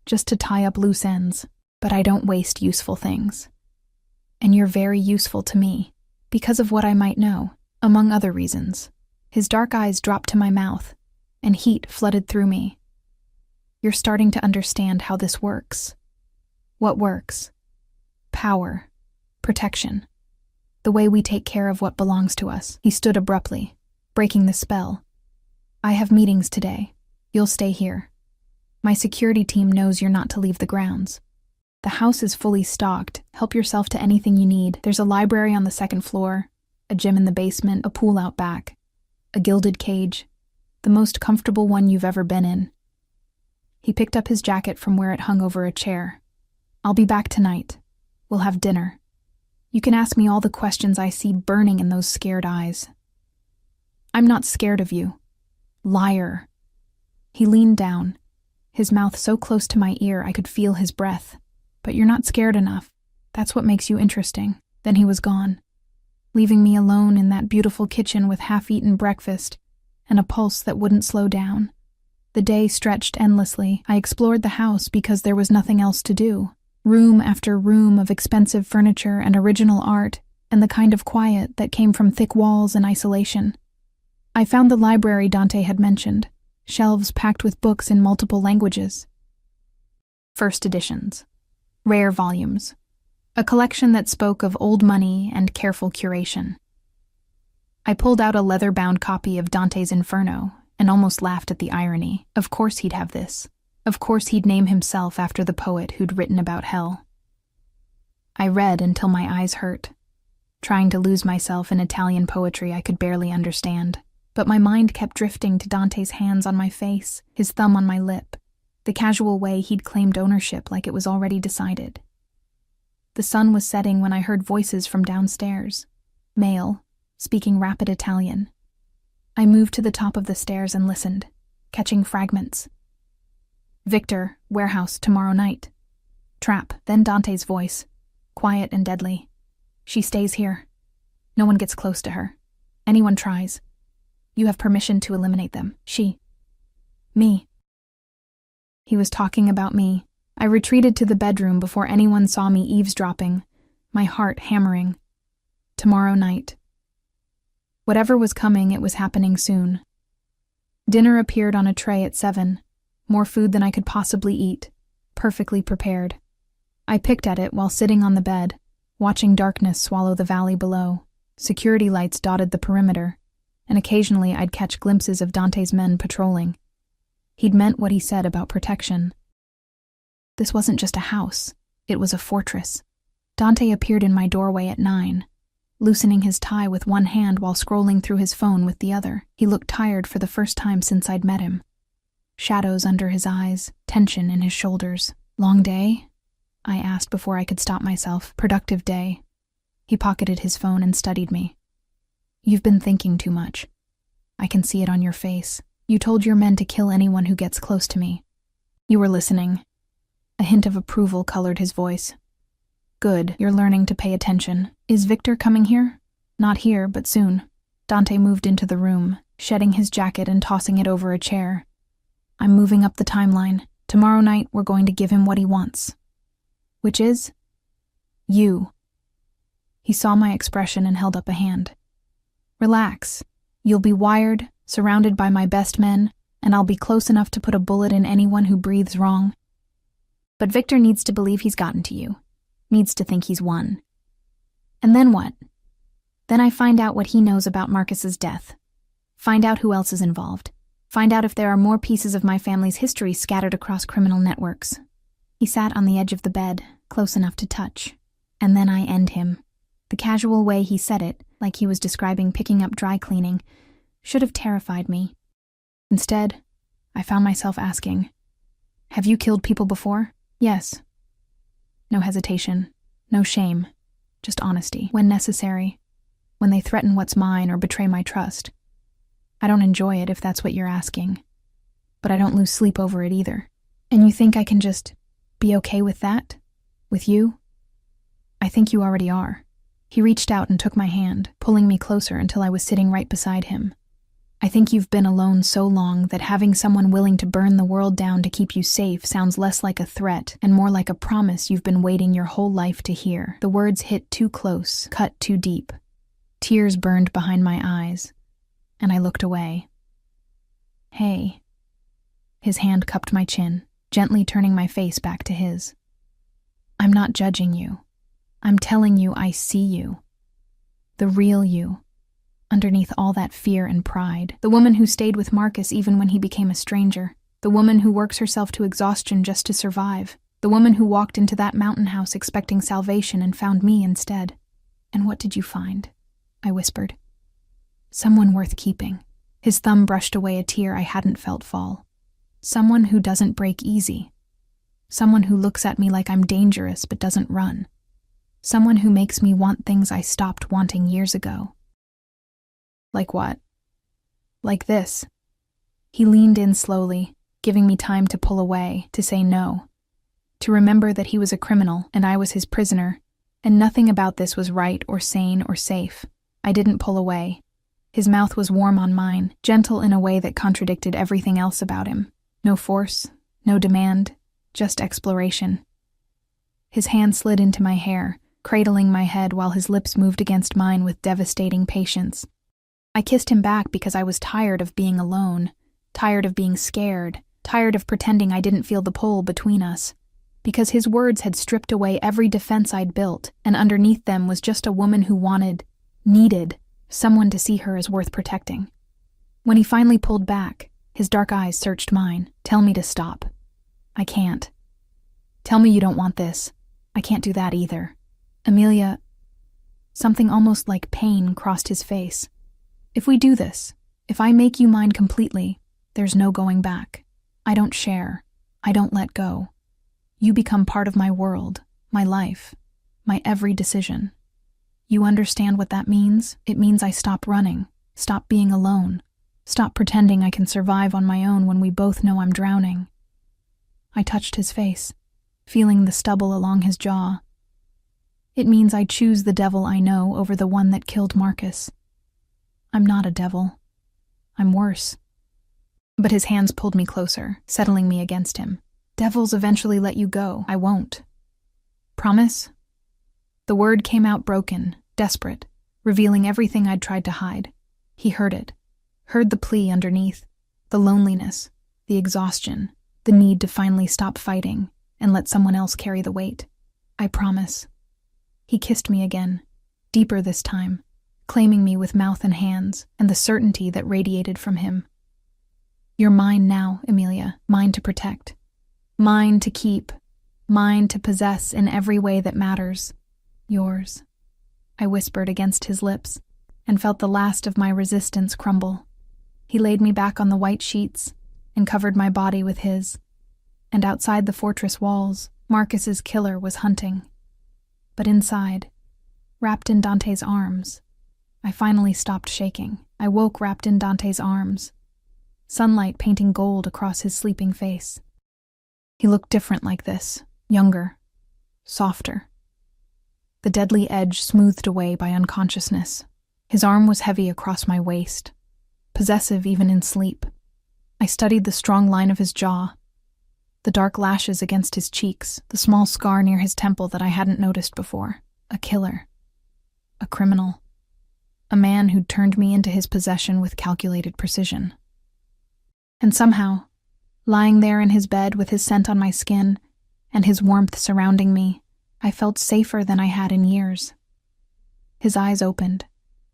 just to tie up loose ends. But I don't waste useful things. And you're very useful to me, because of what I might know, among other reasons. His dark eyes dropped to my mouth, and heat flooded through me. You're starting to understand how this works. What works? Power. Protection. The way we take care of what belongs to us. He stood abruptly, breaking the spell. I have meetings today. You'll stay here. My security team knows you're not to leave the grounds. The house is fully stocked. Help yourself to anything you need. There's a library on the second floor, a gym in the basement, a pool out back, a gilded cage, the most comfortable one you've ever been in. He picked up his jacket from where it hung over a chair. I'll be back tonight. We'll have dinner. You can ask me all the questions I see burning in those scared eyes. I'm not scared of you. Liar. He leaned down, his mouth so close to my ear I could feel his breath. But you're not scared enough. That's what makes you interesting. Then he was gone, leaving me alone in that beautiful kitchen with half-eaten breakfast and a pulse that wouldn't slow down. The day stretched endlessly. I explored the house because there was nothing else to do. Room after room of expensive furniture and original art, and the kind of quiet that came from thick walls and isolation. I found the library Dante had mentioned, shelves packed with books in multiple languages. First editions. Rare volumes. A collection that spoke of old money and careful curation. I pulled out a leather-bound copy of Dante's Inferno and almost laughed at the irony. Of course he'd have this. Of course he'd name himself after the poet who'd written about hell. I read until my eyes hurt, trying to lose myself in Italian poetry I could barely understand. But my mind kept drifting to Dante's hands on my face, his thumb on my lip, the casual way he'd claimed ownership like it was already decided. The sun was setting when I heard voices from downstairs, male, speaking rapid Italian. I moved to the top of the stairs and listened, catching fragments. Victor, warehouse tomorrow night. Trap, then Dante's voice, quiet and deadly. She stays here. No one gets close to her. Anyone tries. You have permission to eliminate them. Me. He was talking about me. I retreated to the bedroom before anyone saw me eavesdropping, my heart hammering. Tomorrow night. Whatever was coming, it was happening soon. Dinner appeared on a tray at 7, more food than I could possibly eat, perfectly prepared. I picked at it while sitting on the bed, watching darkness swallow the valley below. Security lights dotted the perimeter, and occasionally I'd catch glimpses of Dante's men patrolling. He'd meant what he said about protection. This wasn't just a house, it was a fortress. Dante appeared in my doorway at 9, loosening his tie with one hand while scrolling through his phone with the other. He looked tired for the first time since I'd met him. Shadows under his eyes, tension in his shoulders. Long day? I asked before I could stop myself. Productive day. He pocketed his phone and studied me. You've been thinking too much. I can see it on your face. You told your men to kill anyone who gets close to me. You were listening. A hint of approval colored his voice. Good, you're learning to pay attention. Is Victor coming here? Not here, but soon. Dante moved into the room, shedding his jacket and tossing it over a chair. I'm moving up the timeline. Tomorrow night, we're going to give him what he wants. Which is? You. He saw my expression and held up a hand. Relax. You'll be wired, surrounded by my best men, and I'll be close enough to put a bullet in anyone who breathes wrong. But Victor needs to believe he's gotten to you. Needs to think he's won. And then what? Then I find out what he knows about Marcus's death. Find out who else is involved. Find out if there are more pieces of my family's history scattered across criminal networks. He sat on the edge of the bed, close enough to touch. And then I end him. The casual way he said it, like he was describing picking up dry cleaning, should have terrified me. Instead, I found myself asking, have you killed people before? Yes. No hesitation, no shame, just honesty, when necessary, when they threaten what's mine or betray my trust. I don't enjoy it if that's what you're asking, but I don't lose sleep over it either. And you think I can just be okay with that? With you? I think you already are. He reached out and took my hand, pulling me closer until I was sitting right beside him. I think you've been alone so long that having someone willing to burn the world down to keep you safe sounds less like a threat and more like a promise you've been waiting your whole life to hear. The words hit too close, cut too deep. Tears burned behind my eyes, and I looked away. Hey. His hand cupped my chin, gently turning my face back to his. I'm not judging you. I'm telling you I see you. The real you. Underneath all that fear and pride. The woman who stayed with Marcus even when he became a stranger. The woman who works herself to exhaustion just to survive. The woman who walked into that mountain house expecting salvation and found me instead. And what did you find? I whispered. Someone worth keeping. His thumb brushed away a tear I hadn't felt fall. Someone who doesn't break easy. Someone who looks at me like I'm dangerous but doesn't run. Someone who makes me want things I stopped wanting years ago. Like what? Like this. He leaned in slowly, giving me time to pull away, to say no. To remember that he was a criminal and I was his prisoner, and nothing about this was right or sane or safe. I didn't pull away. His mouth was warm on mine, gentle in a way that contradicted everything else about him. No force, no demand, just exploration. His hand slid into my hair, cradling my head while his lips moved against mine with devastating patience. I kissed him back because I was tired of being alone, tired of being scared, tired of pretending I didn't feel the pull between us. Because his words had stripped away every defense I'd built, and underneath them was just a woman who needed, someone to see her as worth protecting. When he finally pulled back, his dark eyes searched mine. Tell me to stop. I can't. Tell me you don't want this. I can't do that either. Amelia, something almost like pain crossed his face. If we do this, if I make you mine completely, there's no going back. I don't share. I don't let go. You become part of my world, my life, my every decision. You understand what that means? It means I stop running, stop being alone, stop pretending I can survive on my own when we both know I'm drowning. I touched his face, feeling the stubble along his jaw. It means I choose the devil I know over the one that killed Marcus. I'm not a devil. I'm worse. But his hands pulled me closer, settling me against him. Devils eventually let you go. I won't. Promise? The word came out broken, desperate. revealing everything I'd tried to hide. He heard it, heard the plea underneath, the loneliness, the exhaustion, the need to finally stop fighting and let someone else carry the weight. I promise. He kissed me again, deeper this time, claiming me with mouth and hands, and the certainty that radiated from him. You're mine now, Emilia, mine to protect, mine to keep, mine to possess in every way that matters. Yours, I whispered against his lips, and felt the last of my resistance crumble. He laid me back on the white sheets and covered my body with his, and outside the fortress walls, Marcus's killer was hunting. But inside, wrapped in Dante's arms, I finally stopped shaking. I woke wrapped in Dante's arms, sunlight painting gold across his sleeping face. He looked different like this, younger, softer. The deadly edge smoothed away by unconsciousness. His arm was heavy across my waist, possessive even in sleep. I studied the strong line of his jaw, the dark lashes against his cheeks, the small scar near his temple that I hadn't noticed before. A killer. A criminal. A man who'd turned me into his possession with calculated precision. And somehow, lying there in his bed with his scent on my skin and his warmth surrounding me, I felt safer than I had in years. His eyes opened,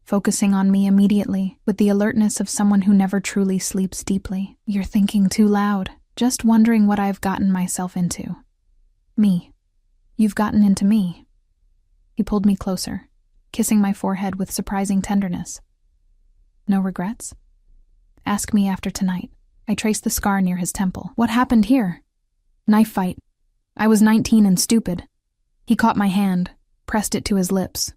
focusing on me immediately with the alertness of someone who never truly sleeps deeply. You're thinking too loud, just wondering what I've gotten myself into. Me. You've gotten into me. He pulled me closer, kissing my forehead with surprising tenderness. No regrets? Ask me after tonight. I traced the scar near his temple. What happened here? Knife fight. I was 19 and stupid. He caught my hand, pressed it to his lips.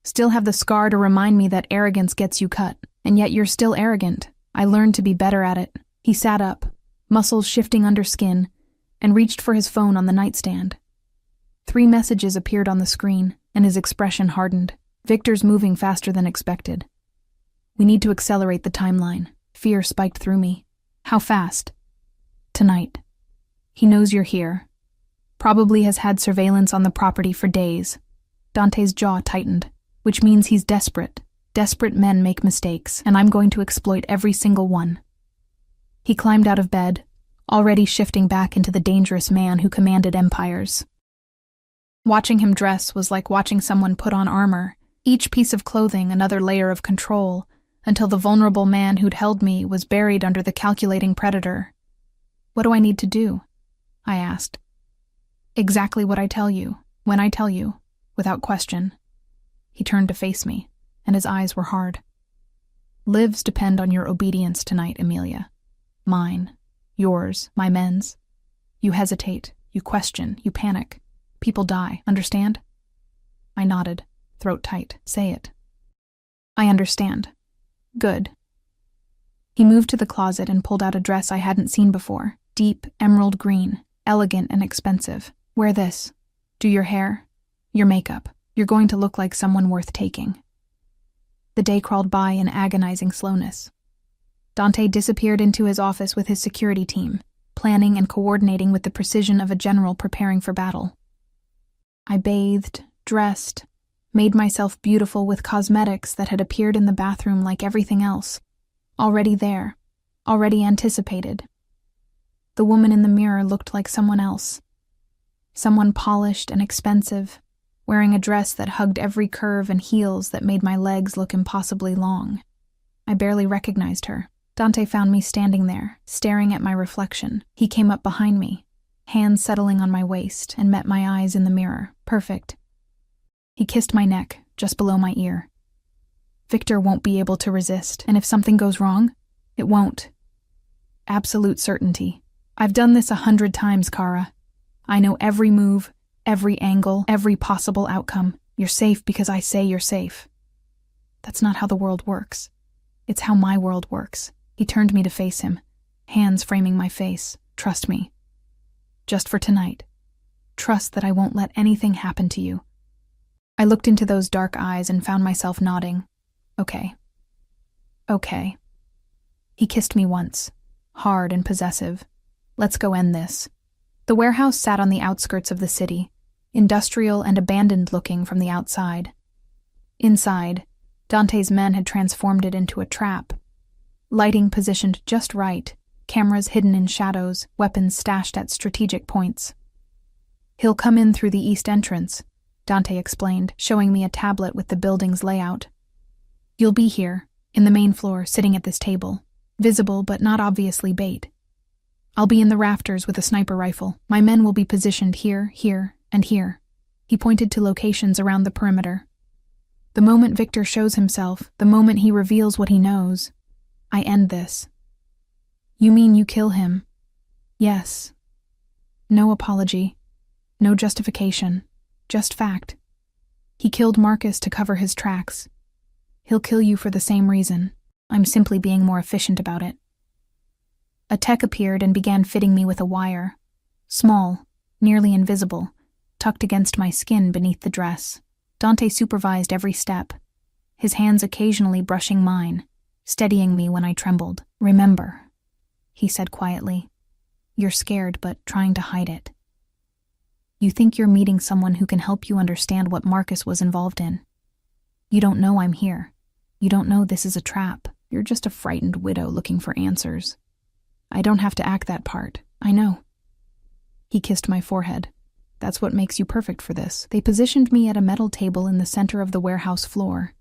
Still have the scar to remind me that arrogance gets you cut, and yet you're still arrogant. I learned to be better at it. He sat up, muscles shifting under skin, and reached for his phone on the nightstand. 3 messages appeared on the screen, and his expression hardened. Victor's moving faster than expected. We need to accelerate the timeline. Fear spiked through me. How fast? Tonight. He knows you're here. Probably has had surveillance on the property for days. Dante's jaw tightened, which means he's desperate. Desperate men make mistakes, and I'm going to exploit every single one. He climbed out of bed, already shifting back into the dangerous man who commanded empires. Watching him dress was like watching someone put on armor, each piece of clothing another layer of control, until the vulnerable man who'd held me was buried under the calculating predator. What do I need to do? I asked. Exactly what I tell you, when I tell you, without question. He turned to face me, and his eyes were hard. Lives depend on your obedience tonight, Emilia. Mine, yours, my men's. You hesitate, you question, you panic. People die, understand? I nodded, throat tight. Say it. I understand. Good. He moved to the closet and pulled out a dress I hadn't seen before. Deep, emerald green, elegant and expensive. Wear this. Do your hair, your makeup. You're going to look like someone worth taking. The day crawled by in agonizing slowness. Dante disappeared into his office with his security team, planning and coordinating with the precision of a general preparing for battle. I bathed, dressed, made myself beautiful with cosmetics that had appeared in the bathroom like everything else. Already there, already anticipated. The woman in the mirror looked like someone else. Someone polished and expensive, wearing a dress that hugged every curve and heels that made my legs look impossibly long. I barely recognized her. Dante found me standing there, staring at my reflection. He came up behind me, hands settling on my waist, and met my eyes in the mirror. Perfect. He kissed my neck, just below my ear. Victor won't be able to resist, and if something goes wrong, it won't. Absolute certainty. I've done this 100 times, Kara. I know every move, every angle, every possible outcome. You're safe because I say you're safe. That's not how the world works. It's how my world works. He turned me to face him, hands framing my face. Trust me. Just for tonight. Trust that I won't let anything happen to you. I looked into those dark eyes and found myself nodding. Okay. Okay. He kissed me once, hard and possessive. Let's go end this. The warehouse sat on the outskirts of the city, industrial and abandoned looking from the outside. Inside, Dante's men had transformed it into a trap. Lighting positioned just right, cameras hidden in shadows, weapons stashed at strategic points. "He'll come in through the east entrance," Dante explained, showing me a tablet with the building's layout. "You'll be here, in the main floor, sitting at this table, visible but not obviously bait. I'll be in the rafters with a sniper rifle. My men will be positioned here, here, and here." He pointed to locations around the perimeter. "The moment Victor shows himself, the moment he reveals what he knows, I end this." "You mean you kill him?" "Yes." No apology. No justification. Just fact. He killed Marcus to cover his tracks. He'll kill you for the same reason. I'm simply being more efficient about it. A tech appeared and began fitting me with a wire. Small, nearly invisible, tucked against my skin beneath the dress. Dante supervised every step, his hands occasionally brushing mine, steadying me when I trembled. "Remember," he said quietly, "you're scared but trying to hide it. You think you're meeting someone who can help you understand what Marcus was involved in. You don't know I'm here. You don't know this is a trap. You're just a frightened widow looking for answers. I don't have to act that part. I know." He kissed my forehead. "That's what makes you perfect for this." They positioned me at a metal table in the center of the warehouse floor.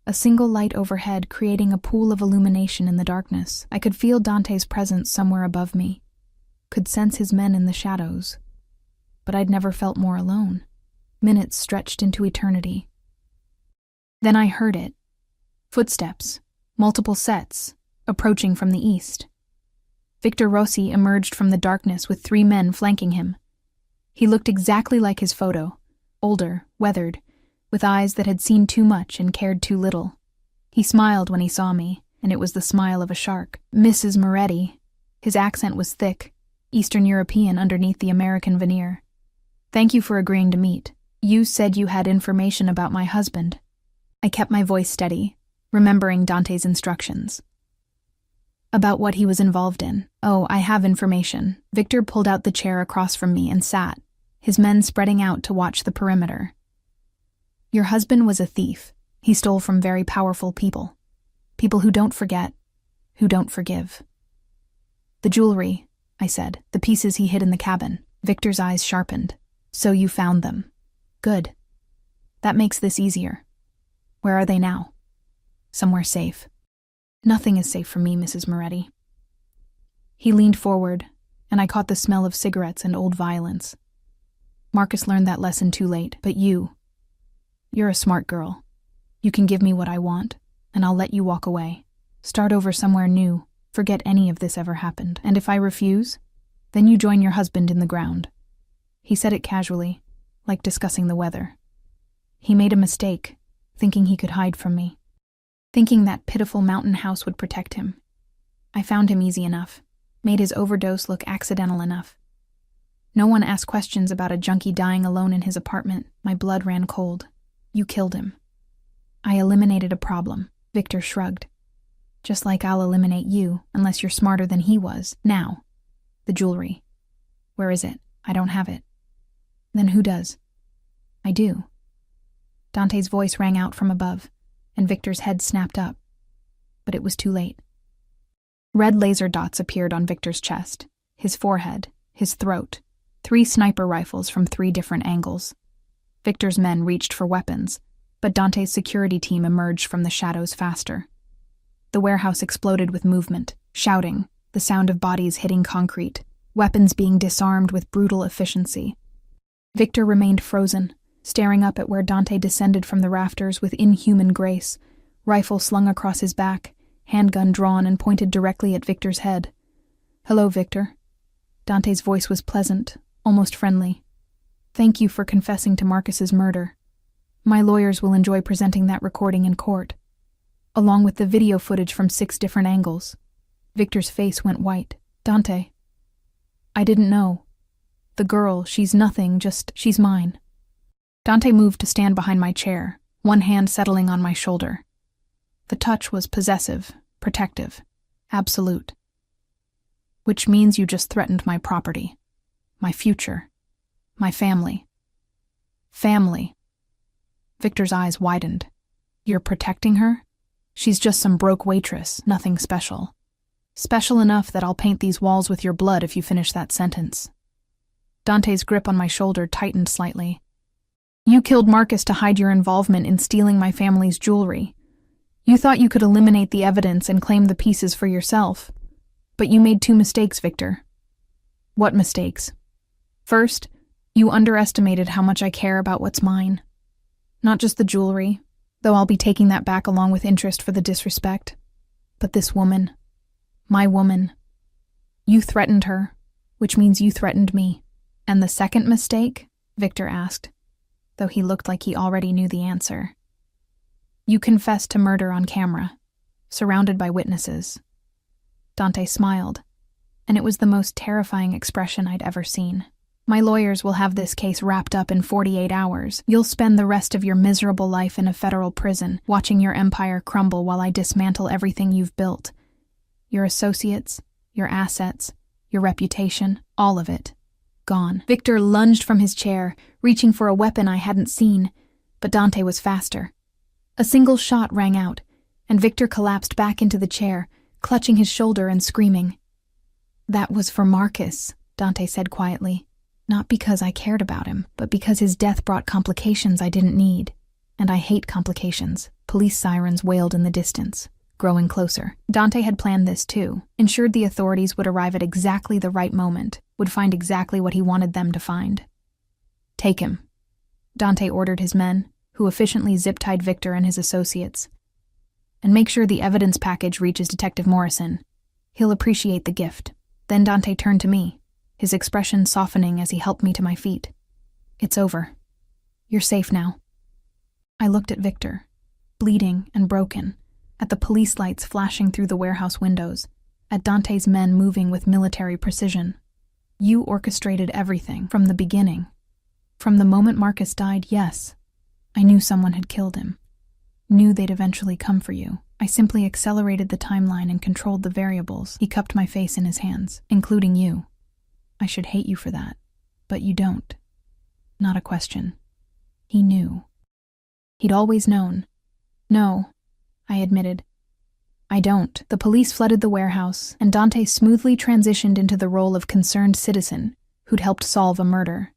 A single light overhead creating a pool of illumination in the darkness. I could feel Dante's presence somewhere above me. Could sense his men in the shadows. But I'd never felt more alone. Minutes stretched into eternity. Then I heard it. Footsteps, multiple sets, approaching from the east. Victor Rossi emerged from the darkness with 3 men flanking him. He looked exactly like his photo, older, weathered, with eyes that had seen too much and cared too little. He smiled when he saw me, and it was the smile of a shark. "Mrs. Moretti." His accent was thick, Eastern European underneath the American veneer. "Thank you for agreeing to meet. You said you had information about my husband." I kept my voice steady, remembering Dante's instructions. "About what he was involved in." "Oh, I have information." Victor pulled out the chair across from me and sat, his men spreading out to watch the perimeter. "Your husband was a thief. He stole from very powerful people. People who don't forget, who don't forgive." "The jewelry," I said, "the pieces he hid in the cabin." Victor's eyes sharpened. "So you found them. Good. That makes this easier. Where are they now?" "Somewhere safe." "Nothing is safe for me, Mrs. Moretti." He leaned forward, and I caught the smell of cigarettes and old violence. "Marcus learned that lesson too late, but you're a smart girl. You can give me what I want, and I'll let you walk away. Start over somewhere new, forget any of this ever happened. And if I refuse, then you join your husband in the ground." He said it casually, like discussing the weather. He made a mistake, thinking he could hide from me. Thinking that pitiful mountain house would protect him. I found him easy enough, made his overdose look accidental enough. No one asked questions about a junkie dying alone in his apartment. My blood ran cold. "You killed him." "I eliminated a problem," Victor shrugged. "Just like I'll eliminate you, unless you're smarter than he was. Now, the jewelry. Where is it? I don't have it." "Then who does?" "I do." Dante's voice rang out from above, and Victor's head snapped up. But it was too late. Red laser dots appeared on Victor's chest, his forehead, his throat, 3 sniper rifles from 3 different angles. Victor's men reached for weapons, but Dante's security team emerged from the shadows faster. The warehouse exploded with movement, shouting, the sound of bodies hitting concrete, weapons being disarmed with brutal efficiency. Victor remained frozen, staring up at where Dante descended from the rafters with inhuman grace, rifle slung across his back, handgun drawn and pointed directly at Victor's head. "Hello, Victor." Dante's voice was pleasant, almost friendly. "Thank you for confessing to Marcus's murder. My lawyers will enjoy presenting that recording in court, along with the video footage from 6 different angles." Victor's face went white. "Dante, I didn't know. The girl, she's nothing, she's mine." Dante moved to stand behind my chair, one hand settling on my shoulder. The touch was possessive, protective, absolute. "Which means you just threatened my property, my future, my family." "Family." Victor's eyes widened. You're protecting her? She's just some broke waitress, nothing special. Special enough that I'll paint these walls with your blood if you finish that sentence. Dante's grip on my shoulder tightened slightly. You killed Marcus to hide your involvement in stealing my family's jewelry. You thought you could eliminate the evidence and claim the pieces for yourself. But you made 2 mistakes, Victor. What mistakes? First, you underestimated how much I care about what's mine. Not just the jewelry, though I'll be taking that back along with interest for the disrespect. But this woman. My woman. You threatened her, which means you threatened me. And the second mistake? Victor asked, though he looked like he already knew the answer. You confessed to murder on camera, surrounded by witnesses. Dante smiled, and it was the most terrifying expression I'd ever seen. My lawyers will have this case wrapped up in 48 hours. You'll spend the rest of your miserable life in a federal prison, watching your empire crumble while I dismantle everything you've built. Your associates, your assets, your reputation, all of it. Gone. Victor lunged from his chair, reaching for a weapon I hadn't seen, but Dante was faster. A single shot rang out, and Victor collapsed back into the chair, clutching his shoulder and screaming. That was for Marcus, Dante said quietly. Not because I cared about him, but because his death brought complications I didn't need. And I hate complications. Police sirens wailed in the distance, growing closer. Dante had planned this too, ensured the authorities would arrive at exactly the right moment, would find exactly what he wanted them to find. Take him, Dante ordered his men, who efficiently zip-tied Victor and his associates. And make sure the evidence package reaches Detective Morrison. He'll appreciate the gift. Then Dante turned to me, his expression softening as he helped me to my feet. It's over. You're safe now. I looked at Victor, bleeding and broken, at the police lights flashing through the warehouse windows, at Dante's men moving with military precision. You orchestrated everything from the beginning. From the moment Marcus died, yes. I knew someone had killed him. Knew they'd eventually come for you. I simply accelerated the timeline and controlled the variables. He cupped my face in his hands, including you. I should hate you for that, but you don't. Not a question. He knew. He'd always known. No, I admitted. I don't. The police flooded the warehouse, and Dante smoothly transitioned into the role of concerned citizen who'd helped solve a murder.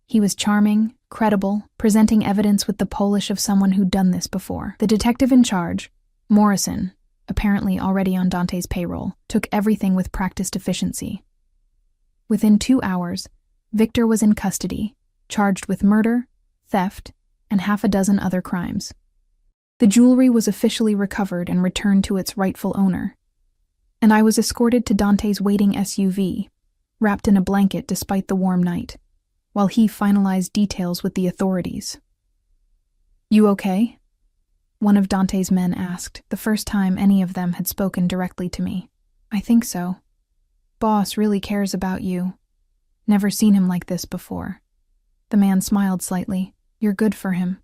He was charming, credible, presenting evidence with the polish of someone who'd done this before. The detective in charge, Morrison, apparently already on Dante's payroll, took everything with practiced efficiency. Within 2 hours, Victor was in custody, charged with murder, theft, and 6 other crimes. The jewelry was officially recovered and returned to its rightful owner. And I was escorted to Dante's waiting SUV, wrapped in a blanket despite the warm night, while he finalized details with the authorities. You okay? One of Dante's men asked, the first time any of them had spoken directly to me. I think so. Boss really cares about you. Never seen him like this before. The man smiled slightly. You're good for him.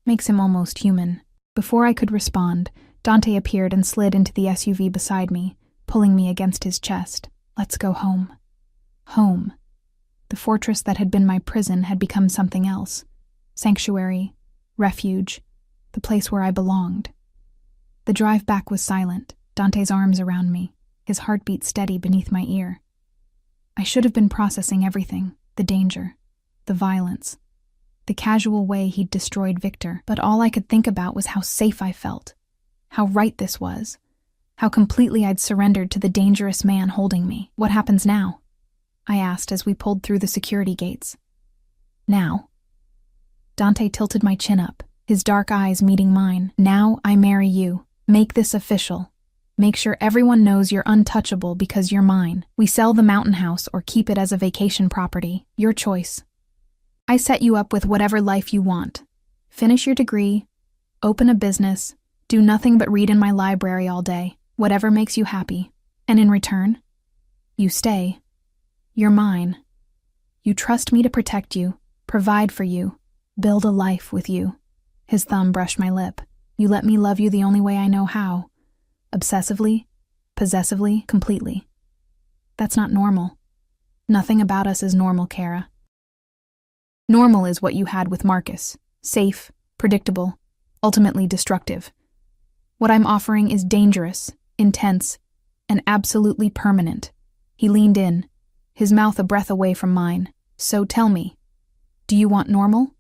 Makes him almost human. Before I could respond, Dante appeared and slid into the SUV beside me, pulling me against his chest. Let's go home. Home. The fortress that had been my prison had become something else. Sanctuary, refuge, the place where I belonged. The drive back was silent, Dante's arms around me, his heartbeat steady beneath my ear. I should have been processing everything, the danger, the violence, the casual way he'd destroyed Victor, but all I could think about was how safe I felt, how right this was, how completely I'd surrendered to the dangerous man holding me. What happens now? I asked as we pulled through the security gates. Now. Dante tilted my chin up, his dark eyes meeting mine. Now I marry you. Make this official. Make sure everyone knows you're untouchable because you're mine. We sell the mountain house or keep it as a vacation property. Your choice. I set you up with whatever life you want. Finish your degree, open a business, do nothing but read in my library all day, whatever makes you happy. And in return, you stay. You're mine. You trust me to protect you, provide for you, build a life with you. His thumb brushed my lip. You let me love you the only way I know how. Obsessively, possessively, completely. That's not normal. Nothing about us is normal, Kara. Normal is what you had with Marcus. Safe, predictable, ultimately destructive. What I'm offering is dangerous, intense, and absolutely permanent. He leaned in, his mouth a breath away from mine. So tell me, do you want normal?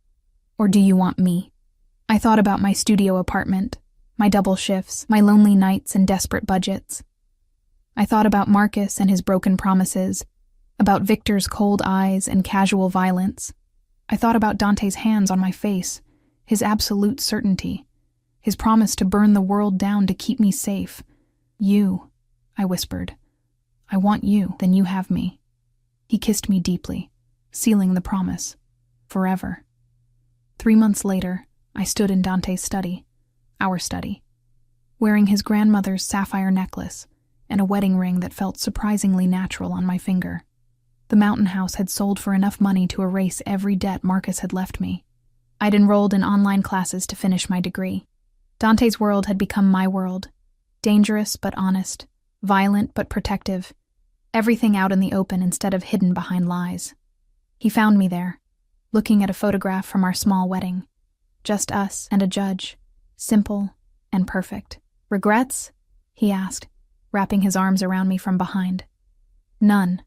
Or do you want me? I thought about my studio apartment, my double shifts, my lonely nights and desperate budgets. I thought about Marcus and his broken promises, about Victor's cold eyes and casual violence. I thought about Dante's hands on my face, his absolute certainty, his promise to burn the world down to keep me safe. You, I whispered. I want you, then you have me. He kissed me deeply, sealing the promise. Forever. 3 months later, I stood in Dante's study, our study, wearing his grandmother's sapphire necklace and a wedding ring that felt surprisingly natural on my finger. The mountain house had sold for enough money to erase every debt Marcus had left me. I'd enrolled in online classes to finish my degree. Dante's world had become my world, dangerous but honest, violent but protective, everything out in the open instead of hidden behind lies. He found me there, looking at a photograph from our small wedding. Just us and a judge, simple and perfect. Regrets? He asked, wrapping his arms around me from behind. None.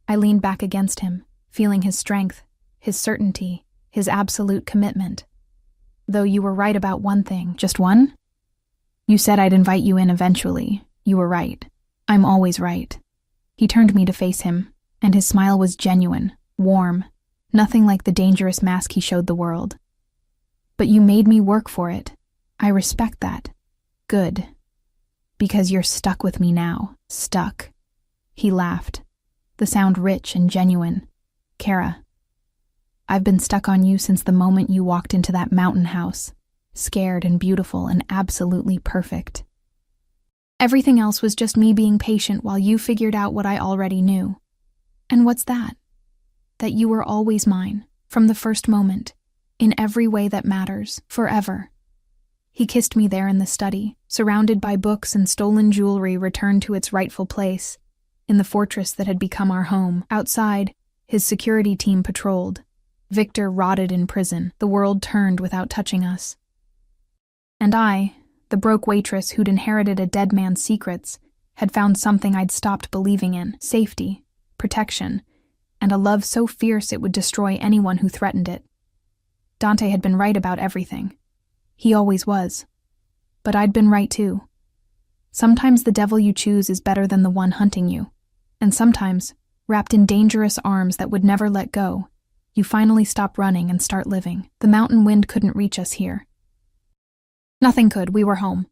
I leaned back against him, feeling his strength, his certainty, his absolute commitment. Though you were right about one thing. Just one? You said I'd invite you in eventually. You were right. I'm always right. He turned me to face him, and his smile was genuine, warm, nothing like the dangerous mask he showed the world. But you made me work for it. I respect that. Good. Because you're stuck with me now. Stuck. He laughed, the sound rich and genuine. Kara, I've been stuck on you since the moment you walked into that mountain house, scared and beautiful and absolutely perfect. Everything else was just me being patient while you figured out what I already knew. And what's that? That you were always mine, from the first moment, in every way that matters, forever. He kissed me there in the study, surrounded by books and stolen jewelry returned to its rightful place, in the fortress that had become our home. Outside, his security team patrolled. Victor rotted in prison, the world turned without touching us. And I, the broke waitress who'd inherited a dead man's secrets, had found something I'd stopped believing in: safety, protection, and a love so fierce it would destroy anyone who threatened it. Dante had been right about everything. He always was. But I'd been right too. Sometimes the devil you choose is better than the one hunting you. And sometimes, wrapped in dangerous arms that would never let go, you finally stop running and start living. The mountain wind couldn't reach us here. Nothing could. We were home.